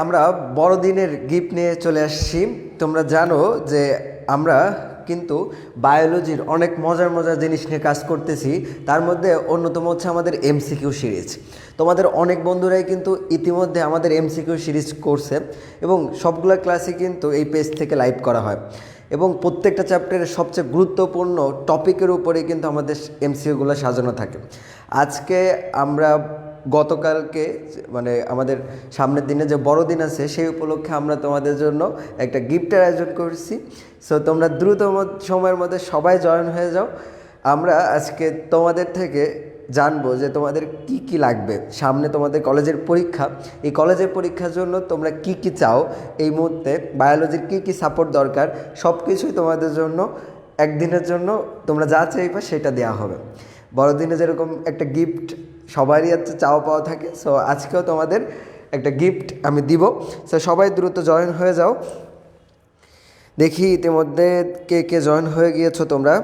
আমরা বড়দিনের গিফট নিয়ে চলে আসছি। তোমরা জানো যে আমরা কিন্তু বায়োলজির অনেক মজার মজার জিনিস নিয়ে কাজ করতেছি। তার মধ্যে অন্যতম হচ্ছে আমাদের এমসিকিউ সিরিজ। তোমাদের অনেক বন্ধুরাই কিন্তু ইতিমধ্যে আমাদের এমসিকিউ সিরিজ করছে এবং সবগুলো ক্লাসই কিন্তু এই পেজ থেকে লাইভ করা হয় এবং প্রত্যেকটা চ্যাপ্টারের সবচেয়ে গুরুত্বপূর্ণ টপিকের উপরে কিন্তু আমাদের এমসিকিউগুলো সাজানো থাকে। আজকে আমরা গতকালকে মানে আমাদের সামনের দিনে যে বড়দিন আছে সেই উপলক্ষে আমরা তোমাদের জন্য একটা গিফটের আয়োজন করেছি। সো তোমরা দ্রুত সময়ের মধ্যে সবাই জয়েন হয়ে যাও। আমরা আজকে তোমাদের থেকে জানবো যে তোমাদের কি কি লাগবে। সামনে তোমাদের কলেজের পরীক্ষা, এই কলেজের পরীক্ষার জন্য তোমরা কি কি চাও, এই মুহূর্তে বায়োলজির কি কি সাপোর্ট দরকার, সব কিছুই তোমাদের জন্য একদিনের জন্য তোমরা যা চাইবে সেটা দেওয়া হবে। বড়দিনে যেরকম একটা গিফট সবারই হচ্ছে চাওয়া পাওয়া থাকে, সো আজকেও তোমাদের একটা গিফট আমি দিব। সো সবাই দ্রুত জয়েন হয়ে যাও। দেখি ইতিমধ্যে কে কে জয়েন হয়ে গিয়েছো তোমরা।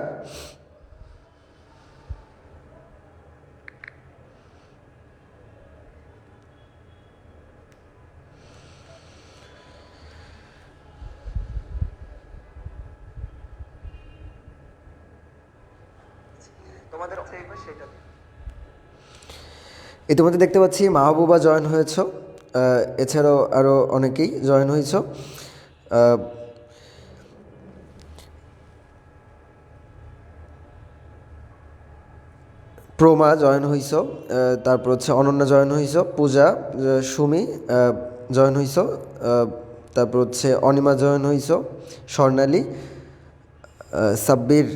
ইতিমধ্যে দেখতে পাচ্ছি মাহবুবা জয়েন হয়েছ, এছাড়াও আরও অনেকেই জয়েন হয়েছ। প্রমা জয়েন হইছ, তারপর হচ্ছে অনন্যা জয়েন হইছ, পূজা, সুমি জয়েন হইছ, তারপর হচ্ছে অনিমা জয়েন হইছ, স্বর্ণালী, সাব্বির,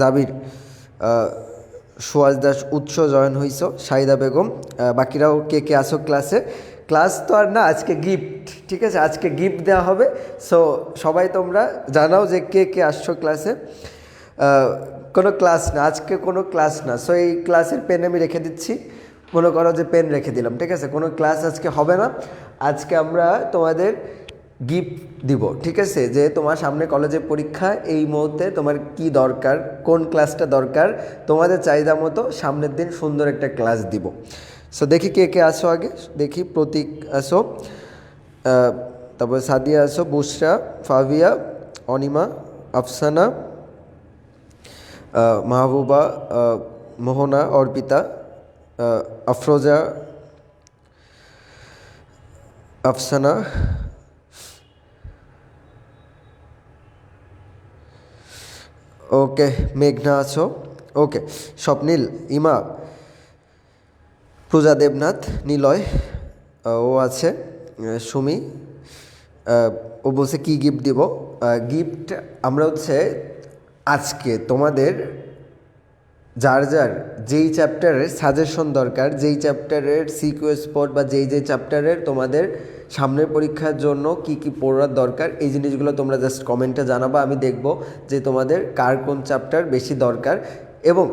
জাবির, সুয়াজ দাস উৎস জয়েন হইছ, শাহিদা বেগম। বাকিরাও কে কে আসো ক্লাসে। ক্লাস তো আর না, আজকে গিফট, ঠিক আছে, আজকে গিফট দেওয়া হবে। সো সবাই তোমরা জানাও যে কে কে আসছো ক্লাসে। কোনো ক্লাস না আজকে, কোনো ক্লাস না। সো এই ক্লাসের পেন আমি রেখে দিচ্ছি, মনে করো যে পেন রেখে দিলাম, ঠিক আছে। কোনো ক্লাস আজকে হবে না, আজকে আমরা তোমাদের গিফট দিব, ঠিক আছে। যে তোমার সামনে কলেজের পরীক্ষা, এই মুহূর্তে তোমার কি দরকার, কোন ক্লাসটা দরকার, তোমাদের চাহিদা মতো সামনের দিন সুন্দর একটা ক্লাস দিব। সো দেখি কে কে আসো আগে, দেখি প্রতীক আসো, তারপরে সাদিয়া আসো, বুশরা, ফাভিয়া, অনিমা, আফসানা, মাহবুবা, মোহনা, অর্পিতা, আফরোজা, আফসানা, ওকে, মেঘনা আছো, ওকে, স্বপ্নীল, ইমা, পূজা দেবনাথ, নিলয় ও আছে, সুমি, ও বলছে কী গিফট দিব। গিফট আমরা হচ্ছে আজকে তোমাদের যার যার যেই চ্যাপ্টারের সাজেশন দরকার, যেই চ্যাপ্টারের সিকিউ স্পট বা যেই চ্যাপ্টারের তোমাদের সামনের পরীক্ষার জন্য কি কি পড়ার দরকার, এই জিনিসগুলো তোমরা জাস্ট কমেন্টে জানাবা। আমি দেখব যে তোমাদের কার কোন চ্যাপ্টার বেশি দরকার এবং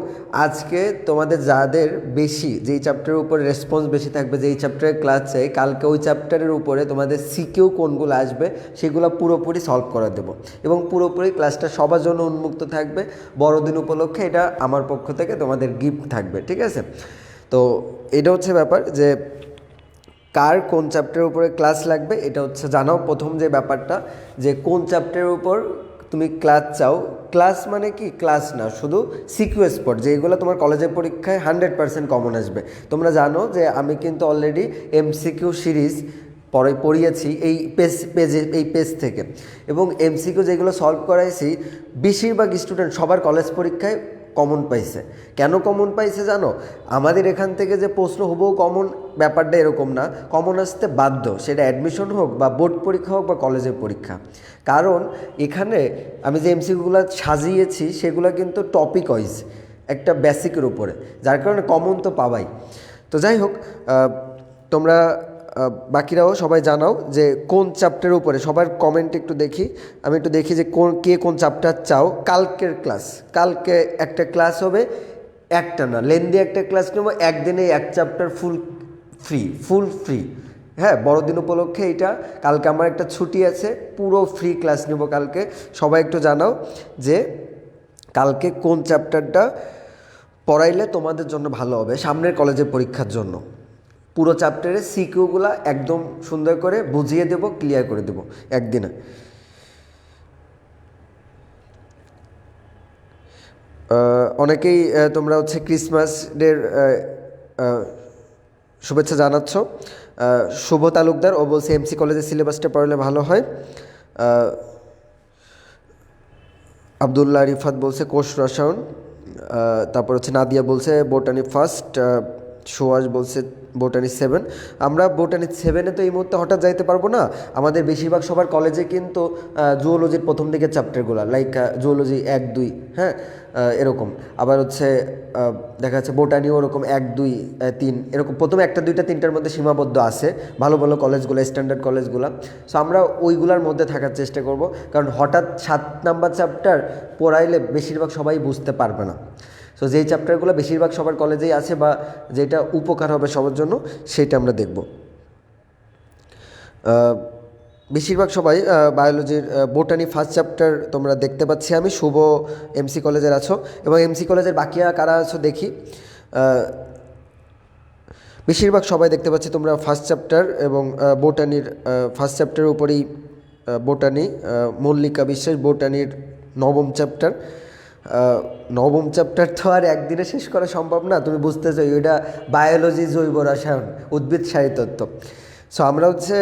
আজকে তোমাদের যাদের বেশি যেই চ্যাপ্টারের উপরে রেসপন্স বেশি থাকবে, যেই চ্যাপ্টারের ক্লাস চাই, কালকে ওই চ্যাপ্টারের উপরে তোমাদের সিকিউ কোনগুলো আসবে সেগুলো পুরোপুরি সলভ করে দেবো এবং পুরোপুরি ক্লাসটা সবার জন্য উন্মুক্ত থাকবে। বড়দিন উপলক্ষে এটা আমার পক্ষ থেকে তোমাদের গিফট থাকবে, ঠিক আছে। তো এটা হচ্ছে ব্যাপার যে কার কোন চ্যাপ্টারের উপরে ক্লাস লাগবে, এটা হচ্ছে জানাও। প্রথম যে ব্যাপারটা যে কোন চ্যাপ্টারের উপর তুমি ক্লাস চাও। ক্লাস মানে কি, ক্লাস না, শুধু সিকিউ স্পট যেগুলো তোমার কলেজের পরীক্ষায় 100% কমন আসবে। তোমরা জানো যে আমি কিন্তু অলরেডি এমসিকিউ সিরিজ পড়িয়েছি এই পেজ থেকে এবং এমসিকিউ যেগুলো সলভ করাইছি বেশিরভাগ স্টুডেন্ট সবার কলেজ পরীক্ষায় কমন পাইছে। কেন কমন পাইছে জানো? আমাদের এখান থেকে যে প্রশ্ন হুবহু কমন, ব্যাপারটা এরকম না, কমন আসতে বাধ্য, সেটা অ্যাডমিশন হোক বা বোর্ড পরীক্ষা হোক বা কলেজের পরীক্ষা। কারণ এখানে আমি যে এমসিকিউগুলো সাজিয়েছি সেগুলো কিন্তু টপিক ওয়াইজ একটা বেসিকের উপরে, যার কারণে কমন তো পাবাই। তো যাই হোক, তোমরা বাকিরাও সবাই জানাও যে কোন চ্যাপ্টারের উপরে, সবার কমেন্ট একটু দেখি, আমি একটু দেখি যে কে কোন চ্যাপ্টার চাও। কালকের ক্লাস, কালকে একটা ক্লাস হবে, একটা না লেন্দি একটা ক্লাস নেব, একদিনে এক চ্যাপ্টার ফুল ফ্রি। হ্যাঁ, বড়দিন উপলক্ষে এটা, কালকে আমার একটা ছুটি আছে, পুরো ফ্রি ক্লাস নেব কালকে। সবাই একটু জানাও যে কালকে কোন চ্যাপ্টারটা পড়াইলে তোমাদের জন্য ভালো হবে সামনের কলেজের পরীক্ষার জন্য। পুরো চ্যাপ্টারের সিকিউগুলো একদম সুন্দর করে বুঝিয়ে দেব, ক্লিয়ার করে দেব একদিনে। অনেকেই তোমরা হচ্ছে ক্রিসমাস ডের শুভেচ্ছা জানাচ্ছ। শুভ তালুকদার ও বলছে এমসি কলেজের সিলেবাসটা পড়লে ভালো হয়। আবদুল্লাহ রিফাত বলছে কোষ রসায়ন। তারপর হচ্ছে নাদিয়া বলছে বোটানি ফার্স্ট। সুয়াস বলছে বোটানি 7। আমরা বোটানি 7-এ তো এই মুহূর্তে হঠাৎ যাইতে পারবো না। আমাদের বেশিরভাগ সবার কলেজে কিন্তু জুওলজির প্রথম দিকের চ্যাপ্টারগুলো লাইক জুওলজি 1-2, হ্যাঁ, এরকম। আবার হচ্ছে দেখা যাচ্ছে বোটানিও ওরকম 1-2-3 এরকম প্রথম 1-2-3টার মধ্যে সীমাবদ্ধ আছে ভালো ভালো কলেজগুলো, স্ট্যান্ডার্ড কলেজগুলো। সো আমরা ওইগুলোর মধ্যে থাকার চেষ্টা করব, কারণ হঠাৎ 7 নাম্বার চ্যাপ্টার পড়াইলে বেশিরভাগ সবাই বুঝতে পারবে না। সো যেই চ্যাপ্টারগুলো বেশিরভাগ সবার কলেজেই আছে বা যেটা উপকার হবে সবার জন্য সেটা আমরা দেখব। বেশিরভাগ সবাই বায়োলজির বোটানি ফার্স্ট চ্যাপ্টার তোমরা দেখতে পাচ্ছি আমি। শুভ এমসি কলেজের আছো এবং এমসি কলেজের বাকিরা কারা আছো দেখি। বেশিরভাগ সবাই দেখতে পাচ্ছি তোমরা ফার্স্ট চ্যাপ্টার এবং বোটানির ফার্স্ট চ্যাপ্টারের উপরেই বোটানি। মল্লিকা বিশ্বাস বোটানির নবম চ্যাপ্টার। নবম চ্যাপ্টার তো আর একদিনে শেষ করা সম্ভব না, তুমি বুঝতেছো। এটা বায়োলজি, জৈব রসায়ন, উদ্ভিদ সারিতত্ত্ব। সো আমরা হচ্ছে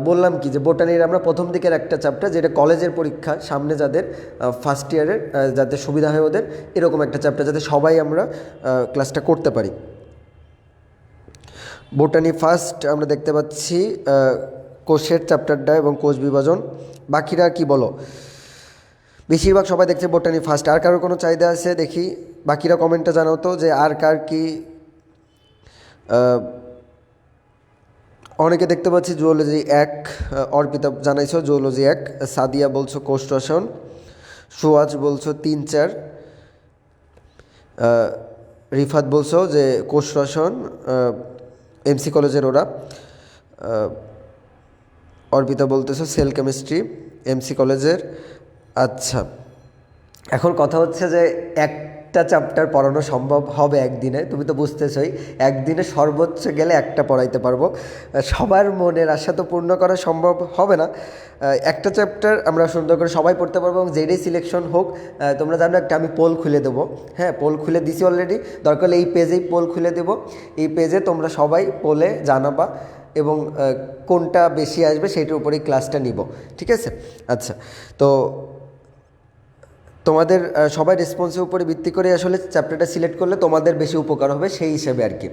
বললাম কি যে বোটানির আমরা প্রথম দিকের একটা চ্যাপ্টার, যেটা কলেজের পরীক্ষা সামনে যাদের ফার্স্ট ইয়ারের, যাতে সুবিধা হয় ওদের, এরকম একটা চ্যাপ্টার যাতে সবাই আমরা ক্লাসটা করতে পারি। বোটানি ফার্স্ট আমরা দেখতে পাচ্ছি কোষের চ্যাপ্টারটা এবং কোষ বিভাজন। বাকিরা কি বলো? বেশিরভাগ সবাই দেখছে বোটানি ফার্স্ট। আর কারোর কোনো চাহিদা আছে দেখি? বাকিরা কমেন্টে জানাও তো যে আর কার কি। অনেকে দেখতে পাচ্ছি জুওলজি 1, অর্পিতা জানাইছো জুওলজি 1। সাদিয়া বলছো কোষ রসায়ন। সুয়াজ বলছো 3-4। রিফাত বলছো যে কোষ রসায়ন, এমসি কলেজের ওরা। অর্পিতা বলতেছো সেল কেমিস্ট্রি, এমসি কলেজের। আচ্ছা, এখন কথা হচ্ছে যে একটা চ্যাপ্টার পড়ানো সম্ভব হবে একদিনে, তুমি তো বুঝতেছই। একদিনে সর্বোচ্চ গেলে একটা পড়াইতে পারবো। সবার মনের আশা তো পূর্ণ করা সম্ভব হবে না। একটা চ্যাপ্টার আমরা সুন্দর করে সবাই পড়তে পারবো এবং যেটাই সিলেকশন হোক। তোমরা জানো একটা আমি পোল খুলে দেবো, হ্যাঁ, পোল খুলে দিছি অলরেডি। দরকার হলে এই পেজেই পোল খুলে দেবো। এই পেজে তোমরা সবাই পোলে জানাবা এবং কোনটা বেশি আসবে সেইটার উপরেই ক্লাসটা নিব, ঠিক আছে? আচ্ছা, তো তোমাদের সবাই রেসপন্সের উপরে ভিত্তি করে আসলে চ্যাপ্টারটা সিলেক্ট করলে তোমাদের বেশি উপকার হবে সেই হিসেবে আর কি।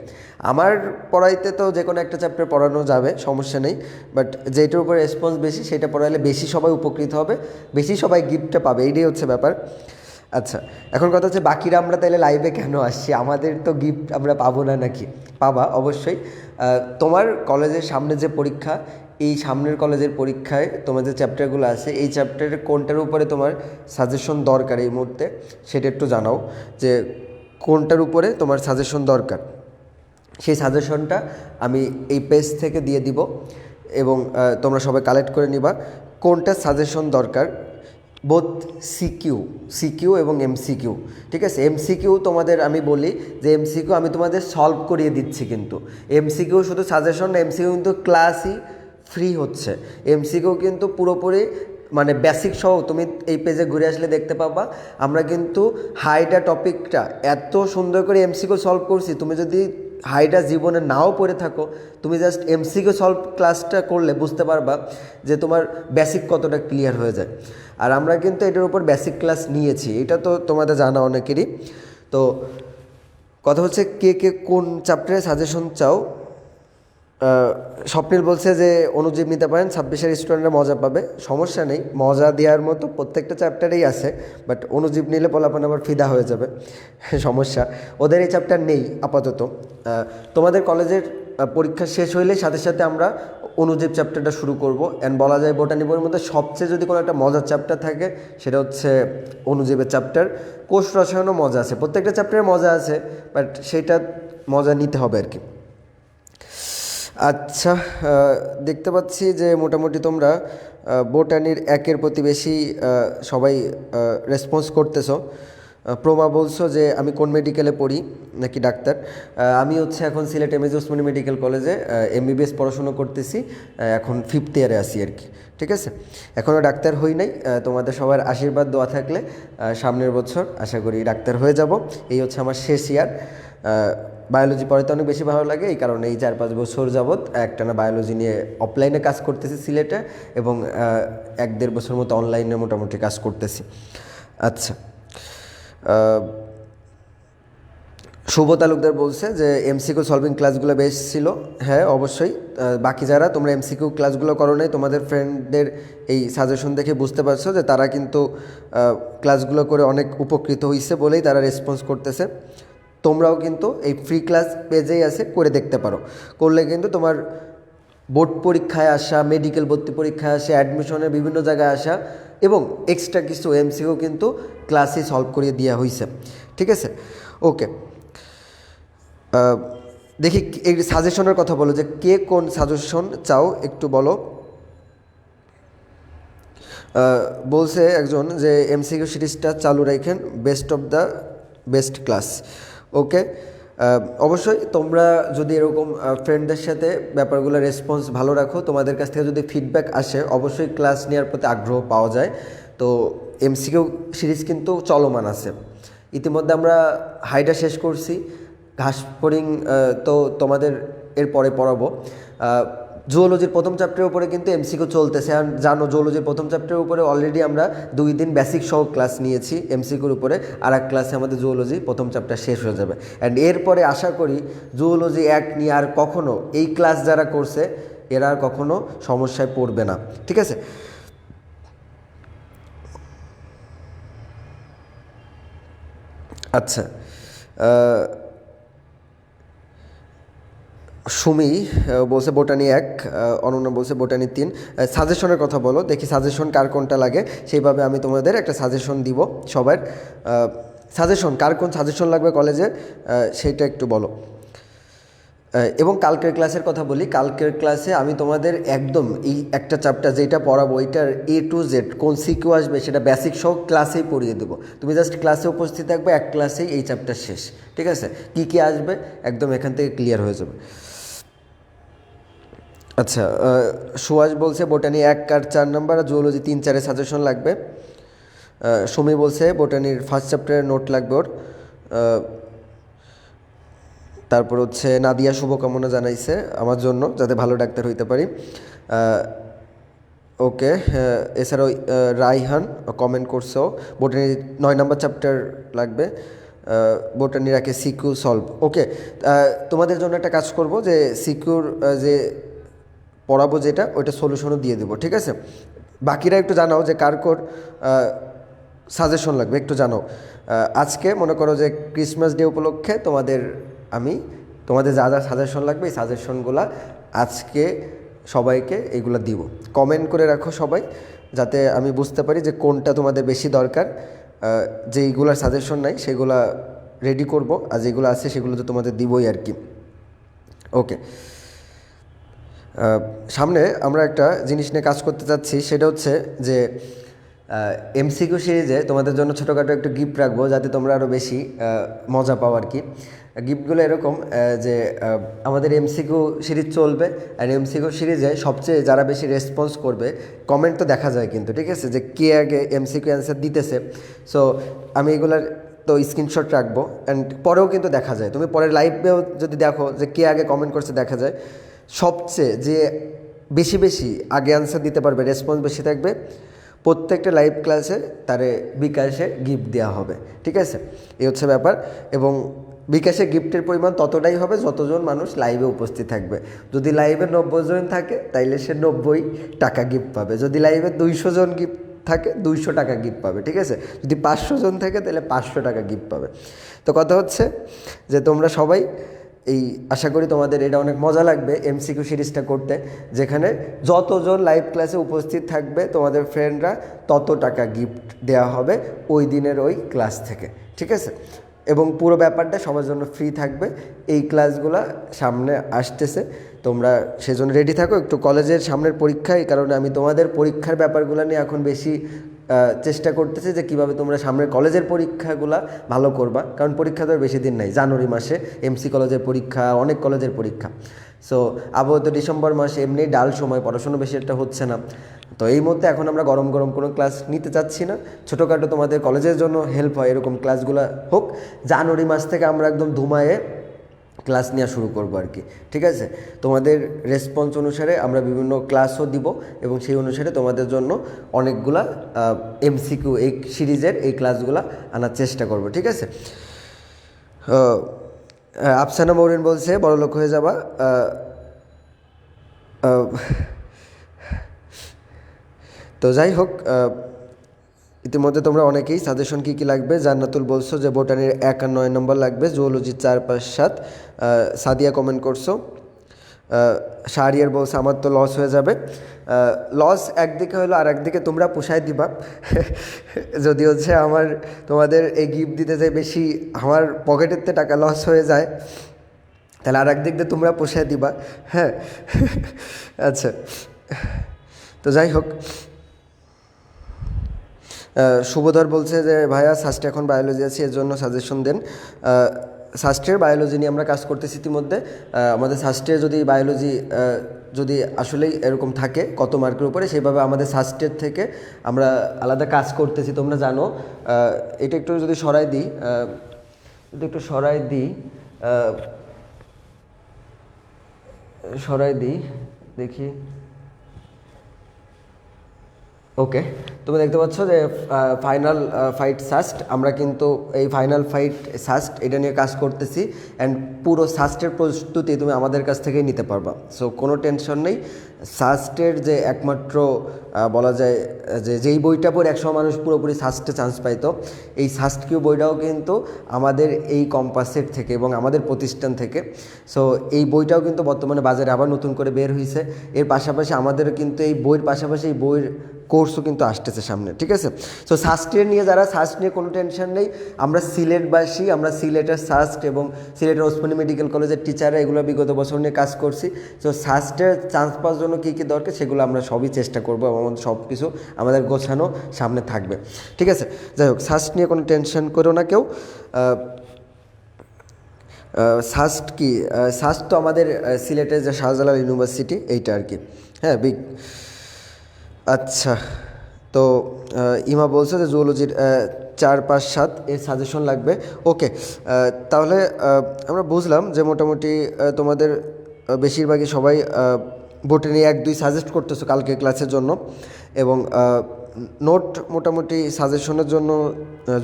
আমার পড়াইতে তো যে কোনো একটা চ্যাপ্টার পড়ানো যাবে, সমস্যা নেই। বাট যেটার উপরে রেসপন্স বেশি সেটা পড়াইলে বেশি সবাই উপকৃত হবে, বেশি সবাই গিফটটা পাবে, এইটাই হচ্ছে ব্যাপার। আচ্ছা, এখন কথা হচ্ছে বাকিরা আমরা তাহলে লাইভে কেন আসছি? আমাদের তো গিফট আমরা পাবো না নাকি? পাবা অবশ্যই। তোমার কলেজের সামনে যে পরীক্ষা, এই সামনের কলেজের পরীক্ষায় তোমার যে চ্যাপ্টারগুলো আছে, এই চ্যাপ্টারের কোনটার উপরে তোমার সাজেশন দরকার এই মুহূর্তে সেটা একটু জানাও, যে কোনটার উপরে তোমার সাজেশন দরকার। সেই সাজেশনটা আমি এই পেজ থেকে দিয়ে দিব এবং তোমরা সবাই কালেক্ট করে নিবা কোনটা সাজেশন দরকার। বোথ সিকিউ এবং এমসিকিউ, ঠিক আছে? এমসিকিউ তোমাদের আমি বলি যে এমসিকিউ আমি তোমাদের সলভ করিয়ে দিচ্ছি, কিন্তু এমসিকিউ শুধু সাজেশন না, এমসিকিউ কিন্তু ক্লাসই ফ্রি হচ্ছে। এমসিকিউ কিন্তু পুরোপুরি মানে বেসিক সহ তুমি এই পেজে ঘুরে আসলে দেখতে পাবা। আমরা কিন্তু হাইডা টপিকটা এত সুন্দর করে এমসিকিউ সলভ করছি, তুমি যদি হাইডা জীবনে নাও পড়ে থাকো, তুমি জাস্ট এমসিকিউ সলভ ক্লাসটা করলে বুঝতে পারবা যে তোমার বেসিক কতটা ক্লিয়ার হয়ে যায়। আর আমরা কিন্তু এটার উপর বেসিক ক্লাস নিয়েছি, এটা তো তোমাদের জানা অনেকেরই। তো কথা হচ্ছে কে কে কোন চ্যাপ্টারে সাজেশন চাও। স্বপ্নিল বলছে যে অনুজীব নিতে পারেন, 26-এর স্টুডেন্টরা মজা পাবে। সমস্যা নেই, মজা দেওয়ার মতো প্রত্যেকটা চ্যাপ্টারেই আছে, বাট অনুজীব নিলে পোলাপান আবার ফিদা হয়ে যাবে, সমস্যা। ওদের এই চ্যাপ্টার নেই আপাতত। তোমাদের কলেজের পরীক্ষা শেষ হইলে সাথে সাথে আমরা অনুজীব চ্যাপ্টারটা শুরু করব। অ্যান্ড বলা যায় বোটানি বইয়ের মধ্যে সবচেয়ে যদি কোনো একটা মজার চ্যাপ্টার থাকে সেটা হচ্ছে অনুজীবের চ্যাপ্টার। কোষ রসায়নও মজা আছে, প্রত্যেকটা চ্যাপ্টারে মজা আছে, বাট সেইটা মজা নিতে হবে আর কি। আচ্ছা, দেখতে পাচ্ছি যে মোটামুটি তোমরা বোটানির 1-এর প্রতি বেশি সবাই রেসপন্স করতেছো। প্রমা বলছো যে আমি কোন মেডিকেলে পড়ি নাকি ডাক্তার। আমি হচ্ছে এখন সিলেট এমএজি ওসমানী মেডিকেল কলেজে এমবিবিএস পড়াশুনো করতেছি, এখন 5th ইয়ারে আছি আর কি। ঠিক আছে, এখনও ডাক্তার হই নাই, তোমাদের সবার আশীর্বাদ দোয়া থাকলে সামনের বছর আশা করি ডাক্তার হয়ে যাব। এই হচ্ছে আমার শেষ ইয়ার। বায়োলজি পড়াতে অনেক বেশি ভালো লাগে, এই কারণে এই 4-5 বছর যাবৎ একটানা বায়োলজি নিয়ে অফলাইনে কাজ করতেছি সিলেটে, এবং 1-1.5 বছর মতো অনলাইনে মোটামুটি কাজ করতেছি। আচ্ছা, শুভ তালুকদার বলছে যে এমসিকিউ সলভিং ক্লাসগুলো বেশ ছিল। হ্যাঁ অবশ্যই, বাকি যারা তোমরা এমসিকিউ ক্লাসগুলো করো নাই, তোমাদের ফ্রেন্ডদের এই সাজেশন দেখে বুঝতে পারছো যে তারা কিন্তু ক্লাসগুলো করে অনেক উপকৃত হয়েছে বলেই তারা রেসপন্স করতেছে। তোমরাও কিন্তু এই ফ্রি ক্লাস পেজেই আছে, করে দেখতে পারো। করলে কিন্তু তোমার বোর্ড পরীক্ষায় আসা, মেডিকেল ভর্তি পরীক্ষায় আসা, অ্যাডমিশনের বিভিন্ন জায়গায় আসা এবং এক্সট্রা কিছু এমসিকিউ কিন্তু ক্লাসে সলভ করিয়ে দেওয়া হয়েছে। ঠিক আছে, ওকে। দেখি এই সাজেশনের কথা বলো, যে কে কোন সাজেশন চাও একটু বলো। বলছে একজন যে এমসিকিউ সিরিজটা চালু রাখেন, best of the best class. Okay, অবশ্যই তোমরা যদি এরকম ফ্রেন্ডদের সাথে ব্যাপারগুলো রেসপন্স ভালো রাখো, তোমাদের কাছ থেকে যদি ফিডব্যাক আসে, অবশ্যই ক্লাস নেওয়ার প্রতি আগ্রহ পাওয়া যায়। তো এমসিকিউ সিরিজ কিন্তু চলমান আছে। ইতিমধ্যে আমরা হাইডা শেষ করছি, ঘাসফড়িং তো তোমাদের এরপরে পড়াবো। জুওলজির প্রথম চ্যাপ্টারের উপরে কিন্তু এমসিকিউ চলতেছে, আর জানো জুওলজির প্রথম চ্যাপ্টারের উপরে অলরেডি আমরা 2 দিন বেসিক সহ ক্লাস নিয়েছি এমসিকিউর উপরে, আর এক ক্লাসে আমাদের জুওলজি প্রথম চ্যাপ্টার শেষ হয়ে যাবে। অ্যান্ড এরপরে আশা করি জুওলজি 1 নিয়ে আর কখনো এই ক্লাস যারা করছে এরা আর কখনো সমস্যায় পড়বে না। ঠিক আছে, আচ্ছা। সুমি বলছে বোটানি 1, অনন্য বলছে বোটানি 3। সাজেশনের কথা বলো, দেখি সাজেশন কার কোনটা লাগে, সেইভাবে আমি তোমাদের একটা সাজেশন দিব। সবার সাজেশন, কার কোন সাজেশন লাগবে কলেজে সেইটা একটু বলো। এবং কালকের ক্লাসের কথা বলি, কালকের ক্লাসে আমি তোমাদের একদম এই একটা চ্যাপ্টার যেটা পড়াবো এটার A to Z কোন সিকিউ আসবে সেটা বেসিক সহ ক্লাসেই পড়িয়ে দেবো। তুমি জাস্ট ক্লাসে উপস্থিত থাকবে, এক ক্লাসেই এই চ্যাপ্টার শেষ। ঠিক আছে, কী কী আসবে একদম এখান থেকে ক্লিয়ার হয়ে যাবে। আচ্ছা, সুয়াস বলছে বোটানি 1 আর 4 নম্বর, আর জুওলজি 3-4 সাজেশন লাগবে। সুমি বলছে বোটানির ফার্স্ট চ্যাপ্টারের নোট লাগবে ওর। তারপর হচ্ছে নাদিয়া শুভকামনা জানাইছে আমার জন্য, যাতে ভালো ডাক্তার হইতে পারি। ওকে, এছাড়াও রাইহান কমেন্ট করছেও বোটানির 9 নম্বর চ্যাপ্টার লাগবে। বোটানি রাখে সিকিউ সলভ। ওকে, তোমাদের জন্য একটা কাজ করব, যে সিকিউর যে পড়াবো যেটা ওইটা সলিউশনও দিয়ে দেবো। ঠিক আছে, বাকিরা একটু জানাও যে কার কোর সাজেশন লাগবে, একটু জানাও। আজকে মনে করো যে ক্রিসমাস ডে উপলক্ষে তোমাদের যা যা সাজেশন লাগবে এই সাজেশনগুলো আজকে সবাইকে এইগুলো দিব। কমেন্ট করে রাখো সবাই, যাতে আমি বুঝতে পারি যে কোনটা তোমাদের বেশি দরকার। যেইগুলোর সাজেশন নাই সেগুলো রেডি করব, আর যেগুলো আছে সেগুলো তো তোমাদের দিবই আর কি। ওকে, সামনে আমরা একটা জিনিস নিয়ে কাজ করতে চাচ্ছি, সেটা হচ্ছে যে এমসিকিউ সিরিজে তোমাদের জন্য ছোটোখাটো একটু গিফট রাখবো, যাতে তোমরা আরও বেশি মজা পাও আর কি। গিফটগুলো এরকম যে আমাদের এমসিকিউ সিরিজ চলবে, আর এমসিকিউ সিরিজে সবচেয়ে যারা বেশি রেসপন্স করবে, কমেন্ট তো দেখা যায় কিন্তু, ঠিক আছে, যে কে আগে এমসিকিউ অ্যান্সার দিতেছে। সো আমি এগুলার তো স্ক্রিনশট রাখবো, অ্যান্ড পরেও কিন্তু দেখা যায়, তুমি পরের লাইভেও যদি দেখো যে কে আগে কমেন্ট করছে দেখা যায়। সবচেয়ে যে বেশি বেশি আগে অ্যান্সার দিতে পারবে, রেসপন্স বেশি থাকবে, প্রত্যেকটা লাইভ ক্লাসে তারে বিকাশে গিফট দেওয়া হবে। ঠিক আছে, এই হচ্ছে ব্যাপার। এবং বিকাশে গিফটের পরিমাণ ততটাই হবে যতজন মানুষ লাইভে উপস্থিত থাকবে। যদি লাইভে 90 জন থাকে তাইলে সে 90 টাকা গিফট পাবে। যদি লাইভে 200 জন গিফট থাকে 200 টাকা গিফট পাবে। ঠিক আছে, যদি 500 জন থাকে তাহলে 500 টাকা গিফট পাবে। তো কথা হচ্ছে যে তোমরা সবাই এই, আশা করি তোমাদের এটা অনেক মজা লাগবে এমসিকিউ সিরিজটা করতে, যেখানে যতজন লাইভ ক্লাসে উপস্থিত থাকবে তোমাদের ফ্রেন্ডরা তত টাকা গিফট দেওয়া হবে ওই দিনের ওই ক্লাস থেকে। ঠিক আছে, এবং পুরো ব্যাপারটা সবার জন্য ফ্রি থাকবে। এই ক্লাসগুলো সামনে আসতেছে, তোমরা সেজন্য রেডি থাকো। একটু কলেজের সামনের পরীক্ষা, এই কারণে আমি তোমাদের পরীক্ষার ব্যাপারগুলো নিয়ে এখন বেশি চেষ্টা করতেছি যে কীভাবে তোমরা সামনের কলেজের পরীক্ষাগুলো ভালো করবা, কারণ পরীক্ষা তো আর বেশি দিন নাই, জানুয়ারি মাসে এমসি কলেজের পরীক্ষা, অনেক কলেজের পরীক্ষা। সো আপাতত ডিসেম্বর মাসে এমনি ডাল সময়, পড়াশোনা বেশি একটা হচ্ছে না। তো এই মধ্যে এখন আমরা গরম গরম কোনো ক্লাস নিতে চাচ্ছি না, ছোটোখাটো তোমাদের কলেজের জন্য হেল্প হয় এরকম ক্লাসগুলো হোক। জানুয়ারি মাস থেকে আমরা একদম ধুমায়ে ক্লাস নেওয়া শুরু করবো আর কি, ঠিক আছে? তোমাদের রেসপন্স অনুসারে আমরা বিভিন্ন ক্লাসও দিব এবং সেই অনুসারে তোমাদের জন্য অনেকগুলা এমসিকিউ এই সিরিজের এই ক্লাসগুলো আনার চেষ্টা করব, ঠিক আছে? আফসানা মৌরিন বলছে বড়লোক হয়ে যাবা। তো যাই হোক, ইতিমধ্যে তোমরা অনেকেই সাজেশন কী কী লাগবে, জান্নাতুল বলছো যে বোটানির 1 আর 9 নম্বর লাগবে, জুওলজি 4, 5, 7, সাদিয়া কমেন্ট করছো। শাহরিয়ার বলছে আমার তো লস হয়ে যাবে। লস একদিকে হলো, আর একদিকে তোমরা পোষায় দিবা। যদি হচ্ছে আমার তোমাদের এই গিফট দিতে যাই বেশি আমার পকেটেরতে টাকা লস হয়ে যায়, তাহলে আর একদিক দিয়ে তোমরা পোষায় দিবা। হ্যাঁ, আচ্ছা। তো যাই হোক, শুভধর বলছে যে ভাইয়া সাস্টে এখন বায়োলজি আছে, এর জন্য সাজেশন দেন। সাস্টের বায়োলজি নিয়ে আমরা কাজ করতেছি ইতিমধ্যে। আমাদের সাস্টের যদি বায়োলজি যদি আসলেই এরকম থাকে কত মার্কের উপরে, সেইভাবে আমাদের সাস্টের থেকে আমরা আলাদা কাজ করতেছি, তোমরা জানো। এটা একটু যদি সরাই দিই, দেখি। ওকে, তুমি দেখতে পাচ্ছ যে ফাইনাল ফাইট সাস্ট, আমরা কিন্তু এই ফাইনাল ফাইট সাস্ট এটা নিয়ে কাজ করতেছি। অ্যান্ড পুরো সাস্টের প্রস্তুতি তুমি আমাদের কাছ থেকেই নিতে পারবা। সো কোনো টেনশন নেই। সাস্টের যে একমাত্র বলা যায় যে যেই বইটা পড়ে 100 মানুষ পুরোপুরি সাস্টে চান্স পাইতো, এই সাস্ট কিউ বইটাও কিন্তু আমাদের এই কম্পাসের থেকে এবং আমাদের প্রতিষ্ঠান থেকে। সো এই বইটাও কিন্তু বর্তমানে বাজারে আবার নতুন করে বের হয়েছে। এর পাশাপাশি আমাদেরও কিন্তু এই বইয়ের পাশাপাশি এই বইয়ের কোর্সও কিন্তু আসতেছে সামনে, ঠিক আছে? সো সাস্টের নিয়ে যারা, সাস্ট নিয়ে কোনো টেনশন নেই। আমরা সিলেটবাসী, আমরা সিলেটের সাস্ট এবং সিলেটের ওসমানী মেডিকেল কলেজের টিচাররা এগুলো বিগত বছর নিয়ে কাজ করছি। সো সাস্টের চান্স পাওয়ার জন্য কী কী দরকার সেগুলো আমরা সবই চেষ্টা করবো এবং আমাদের সব কিছু আমাদের গোছানো সামনে থাকবে, ঠিক আছে? যাই হোক, সাস্ট নিয়ে কোনো টেনশন করো না কেউ। সাস্ট কি? সাস্ট তো আমাদের সিলেটের যে শাহজালাল ইউনিভার্সিটি, এইটা আর কি। হ্যাঁ, বিগ। আচ্ছা, তো ইমা বলছে যে জুওলজির 4, 5, 7 এর সাজেশন লাগবে। ওকে, তাহলে আমরা বুঝলাম যে মোটামুটি তোমাদের বেশিরভাগই সবাই বোটানি 1, 2 সাজেস্ট করতেছো কালকে ক্লাসের জন্য, এবং নোট মোটামুটি সাজেশনের জন্য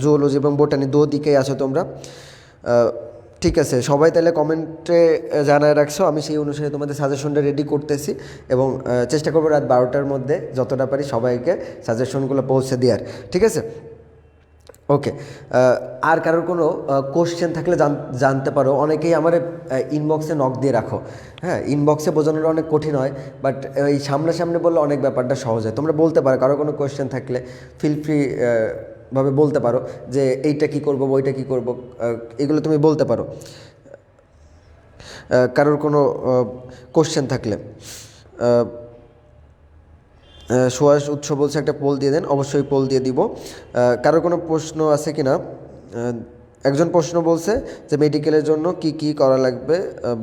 জুওলজি এবং বোটানি দিকেই আছো তোমরা। ঠিক আছে, সবাই তাহলে কমেন্টে জানায় রাখছো, আমি সেই অনুসারে তোমাদের সাজেশনটা রেডি করতেছি এবং চেষ্টা করবো রাত 12টার মধ্যে যতটা পারি সবাইকে সাজেশনগুলো পৌঁছে দেওয়ার, ঠিক আছে? ওকে, আর কারোর কোনো কোশ্চেন থাকলে জানতে পারো। অনেকেই আমার ইনবক্সে নক দিয়ে রাখো। হ্যাঁ, ইনবক্সে বোঝানোটা অনেক কঠিন হয়, বাট এই সামনাসামনি বললে অনেক ব্যাপারটা সহজ হয়। তোমরা বলতে পারো, কারো কোনো কোশ্চেন থাকলে ফিল ফ্রি ভাবে বলতে পারো যে এইটা কী করবো, বইটা কী করবো, এগুলো তুমি বলতে পারো কারোর কোনো কোশ্চেন থাকলে। সুয়াস উৎস বলছে একটা পোল দিয়ে দেন। অবশ্যই পোল দিয়ে দিব। কারোর কোনো প্রশ্ন আছে কি না? একজন প্রশ্ন বলছে যে মেডিকেলের জন্য কি কি করা লাগবে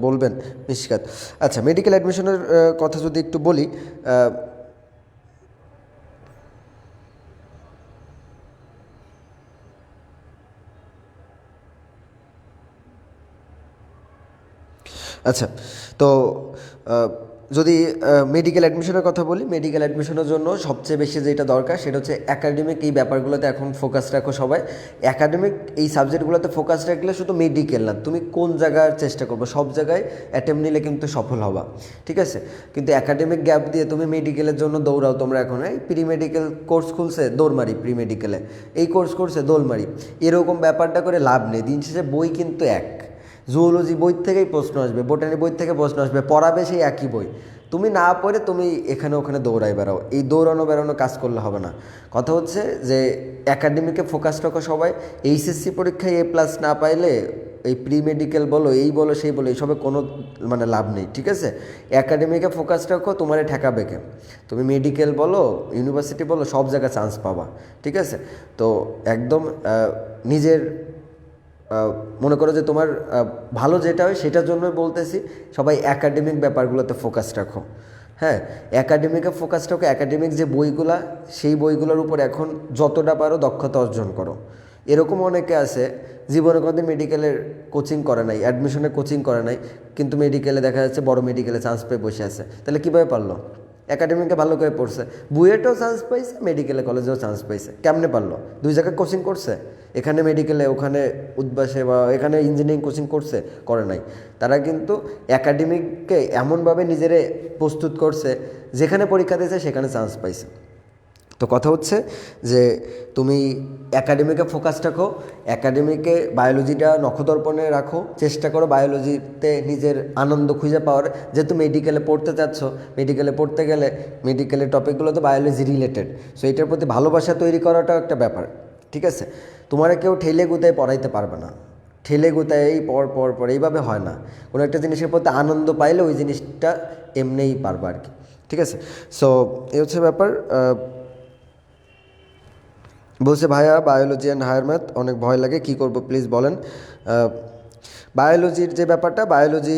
বলবেন মিশকাত। আচ্ছা, মেডিকেল অ্যাডমিশনের কথা যদি একটু বলি, আচ্ছা, তো যদি মেডিকেল অ্যাডমিশনের কথা বলি, মেডিকেল অ্যাডমিশনের জন্য সবচেয়ে বেশি যেটা দরকার সেটা হচ্ছে একাডেমিক। এই ব্যাপারগুলোতে এখন ফোকাস রাখো সবাই। একাডেমিক এই সাবজেক্টগুলোতে ফোকাস রাখলে শুধু মেডিকেল না, তুমি কোন জায়গার চেষ্টা করবো, সব জায়গায় অ্যাটেম্প নিলে কিন্তু সফল হবা, ঠিক আছে? কিন্তু একাডেমিক গ্যাপ দিয়ে তুমি মেডিকেলের জন্য দৌড়াও। তোমরা এখন এই প্রি মেডিকেল কোর্স খুলছে, দৌড় মারি, প্রি মেডিকেলে এই কোর্স করছে, দৌড় মারি, এরকম ব্যাপারটা করে লাভ নেই। দিন শেষে বই কিন্তু এক। জুওলজি বই থেকেই প্রশ্ন আসবে, বোটানি বই থেকে প্রশ্ন আসবে, পড়াবে সেই একই বই। তুমি না পড়ে তুমি এখানে ওখানে দৌড়াই বেড়াও, এই দৌড়ানো বেড়ানো কাজ করলে হবে না। কথা হচ্ছে যে একাডেমিকে ফোকাস রাখো সবাই। এইচএসসি পরীক্ষায় A+ না পাইলে এই প্রি মেডিকেল বলো, এই বলো সেই বলো, এইসবে কোনো মানে লাভ নেই, ঠিক আছে? একাডেমিকে ফোকাস রাখো, তোমার ঠেকাবে কে? তুমি মেডিকেল বলো, ইউনিভার্সিটি বলো, সব জায়গায় চান্স পাবা, ঠিক আছে? তো একদম নিজের মনে করো যে তোমার ভালো যেটা হয় সেটার জন্যই বলতেছি, সবাই একাডেমিক ব্যাপারগুলোতে ফোকাস রাখো। হ্যাঁ, একাডেমিকে ফোকাস রাখো, একাডেমিক যে বইগুলা সেই বইগুলোর উপর এখন যতটা পারো দক্ষতা অর্জন করো। এরকম অনেকে আছে জীবনে কোনোদিন মেডিকেলের কোচিং করে নাই, অ্যাডমিশনের কোচিং করে নাই, কিন্তু মেডিকেলে দেখা যাচ্ছে বড় মেডিকেলে চান্স পেয়ে বসে আছে। তাহলে কীভাবে পারলো? একাডেমিকে ভালো করে পড়ছে, বুয়েটেও চান্স পাইছে, মেডিকেলে কলেজেও চান্স পাইছে। কেমনে পারলো? দুই জায়গায় কোচিং করছে, এখানে মেডিকেলে, ওখানে উদ্বাসে বা এখানে ইঞ্জিনিয়ারিং কোচিং করছে, করে নাই। তারা কিন্তু একাডেমিককে এমনভাবে নিজেরে প্রস্তুত করছে, যেখানে পরীক্ষা দিয়েছে সেখানে চান্স পাইছে। তো কথা হচ্ছে যে তুমি একাডেমিকে ফোকাস রাখো, একাডেমিকে বায়োলজিটা নখদর্পণে রাখো, চেষ্টা করো বায়োলজিতে নিজের আনন্দ খুঁজে পাওয়ার। যেহেতু মেডিকেলে পড়তে চাচ্ছ, মেডিকেলে পড়তে গেলে মেডিকেলের টপিকগুলো তো বায়োলজি রিলেটেড, সো এটার প্রতি ভালোবাসা তৈরি করাটাও একটা ব্যাপার, ঠিক আছে? তোমার কেউ ঠেলে গুতায় পড়াইতে পারবে না, ঠেলে গুতায় এই পর এইভাবে হয় না। কোনো একটা জিনিসের প্রতি আনন্দ পাইলে ওই জিনিসটা এমনিই পারবে আর কি, ঠিক আছে? সো এই হচ্ছে ব্যাপার। বলছে ভাইয়া বায়োলজি অ্যান্ড হায়ার ম্যাথ অনেক ভয় লাগে, কী করবো প্লিজ বলেন। বায়োলজির যে ব্যাপারটা, বায়োলজি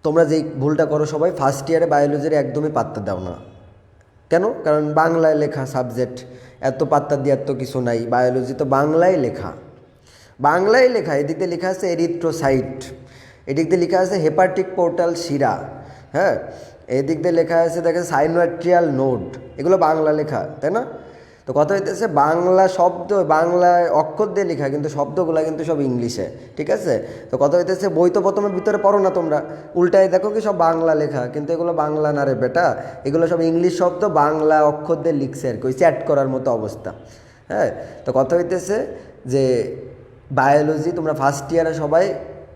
তোমরা যেই ভুলটা করো সবাই, ফার্স্ট ইয়ারে বায়োলজির একদমই পাত্তা দাও না। কেন? কারণ বাংলায় লেখা সাবজেক্ট, এত পাত্তা দেওয়ার তো কিছু নাই। বায়োলজি তো বাংলায় লেখা, বাংলায় লেখা। এদিক দিয়ে লেখা আছে এরিথ্রোসাইট, এদিক দিয়ে লেখা আছে হেপাটিক পোর্টাল শিরা, হ্যাঁ, এদিক দিয়ে লেখা আছে দেখে সাইনোয়াট্রিয়াল নোড, এগুলো বাংলা লেখা, তাই না? তো কথা হইতেছে বাংলা শব্দ, বাংলায় অক্ষর দিয়ে লেখা, কিন্তু শব্দগুলো কিন্তু সব ইংলিশে, ঠিক আছে? তো কথা হইতেছে বই তো প্রথমে ভিতরে পড়ো না তোমরা, উল্টায় দেখো কি সব বাংলা লেখা, কিন্তু এগুলো বাংলা না রে বেটা, এগুলো সব ইংলিশ শব্দ, বাংলা অক্ষর দিয়ে লিখছে আর কি, ওই চ্যাট করার মতো অবস্থা। হ্যাঁ, তো কথা হইতেছে যে বায়োলজি তোমরা ফার্স্ট ইয়ারে সবাই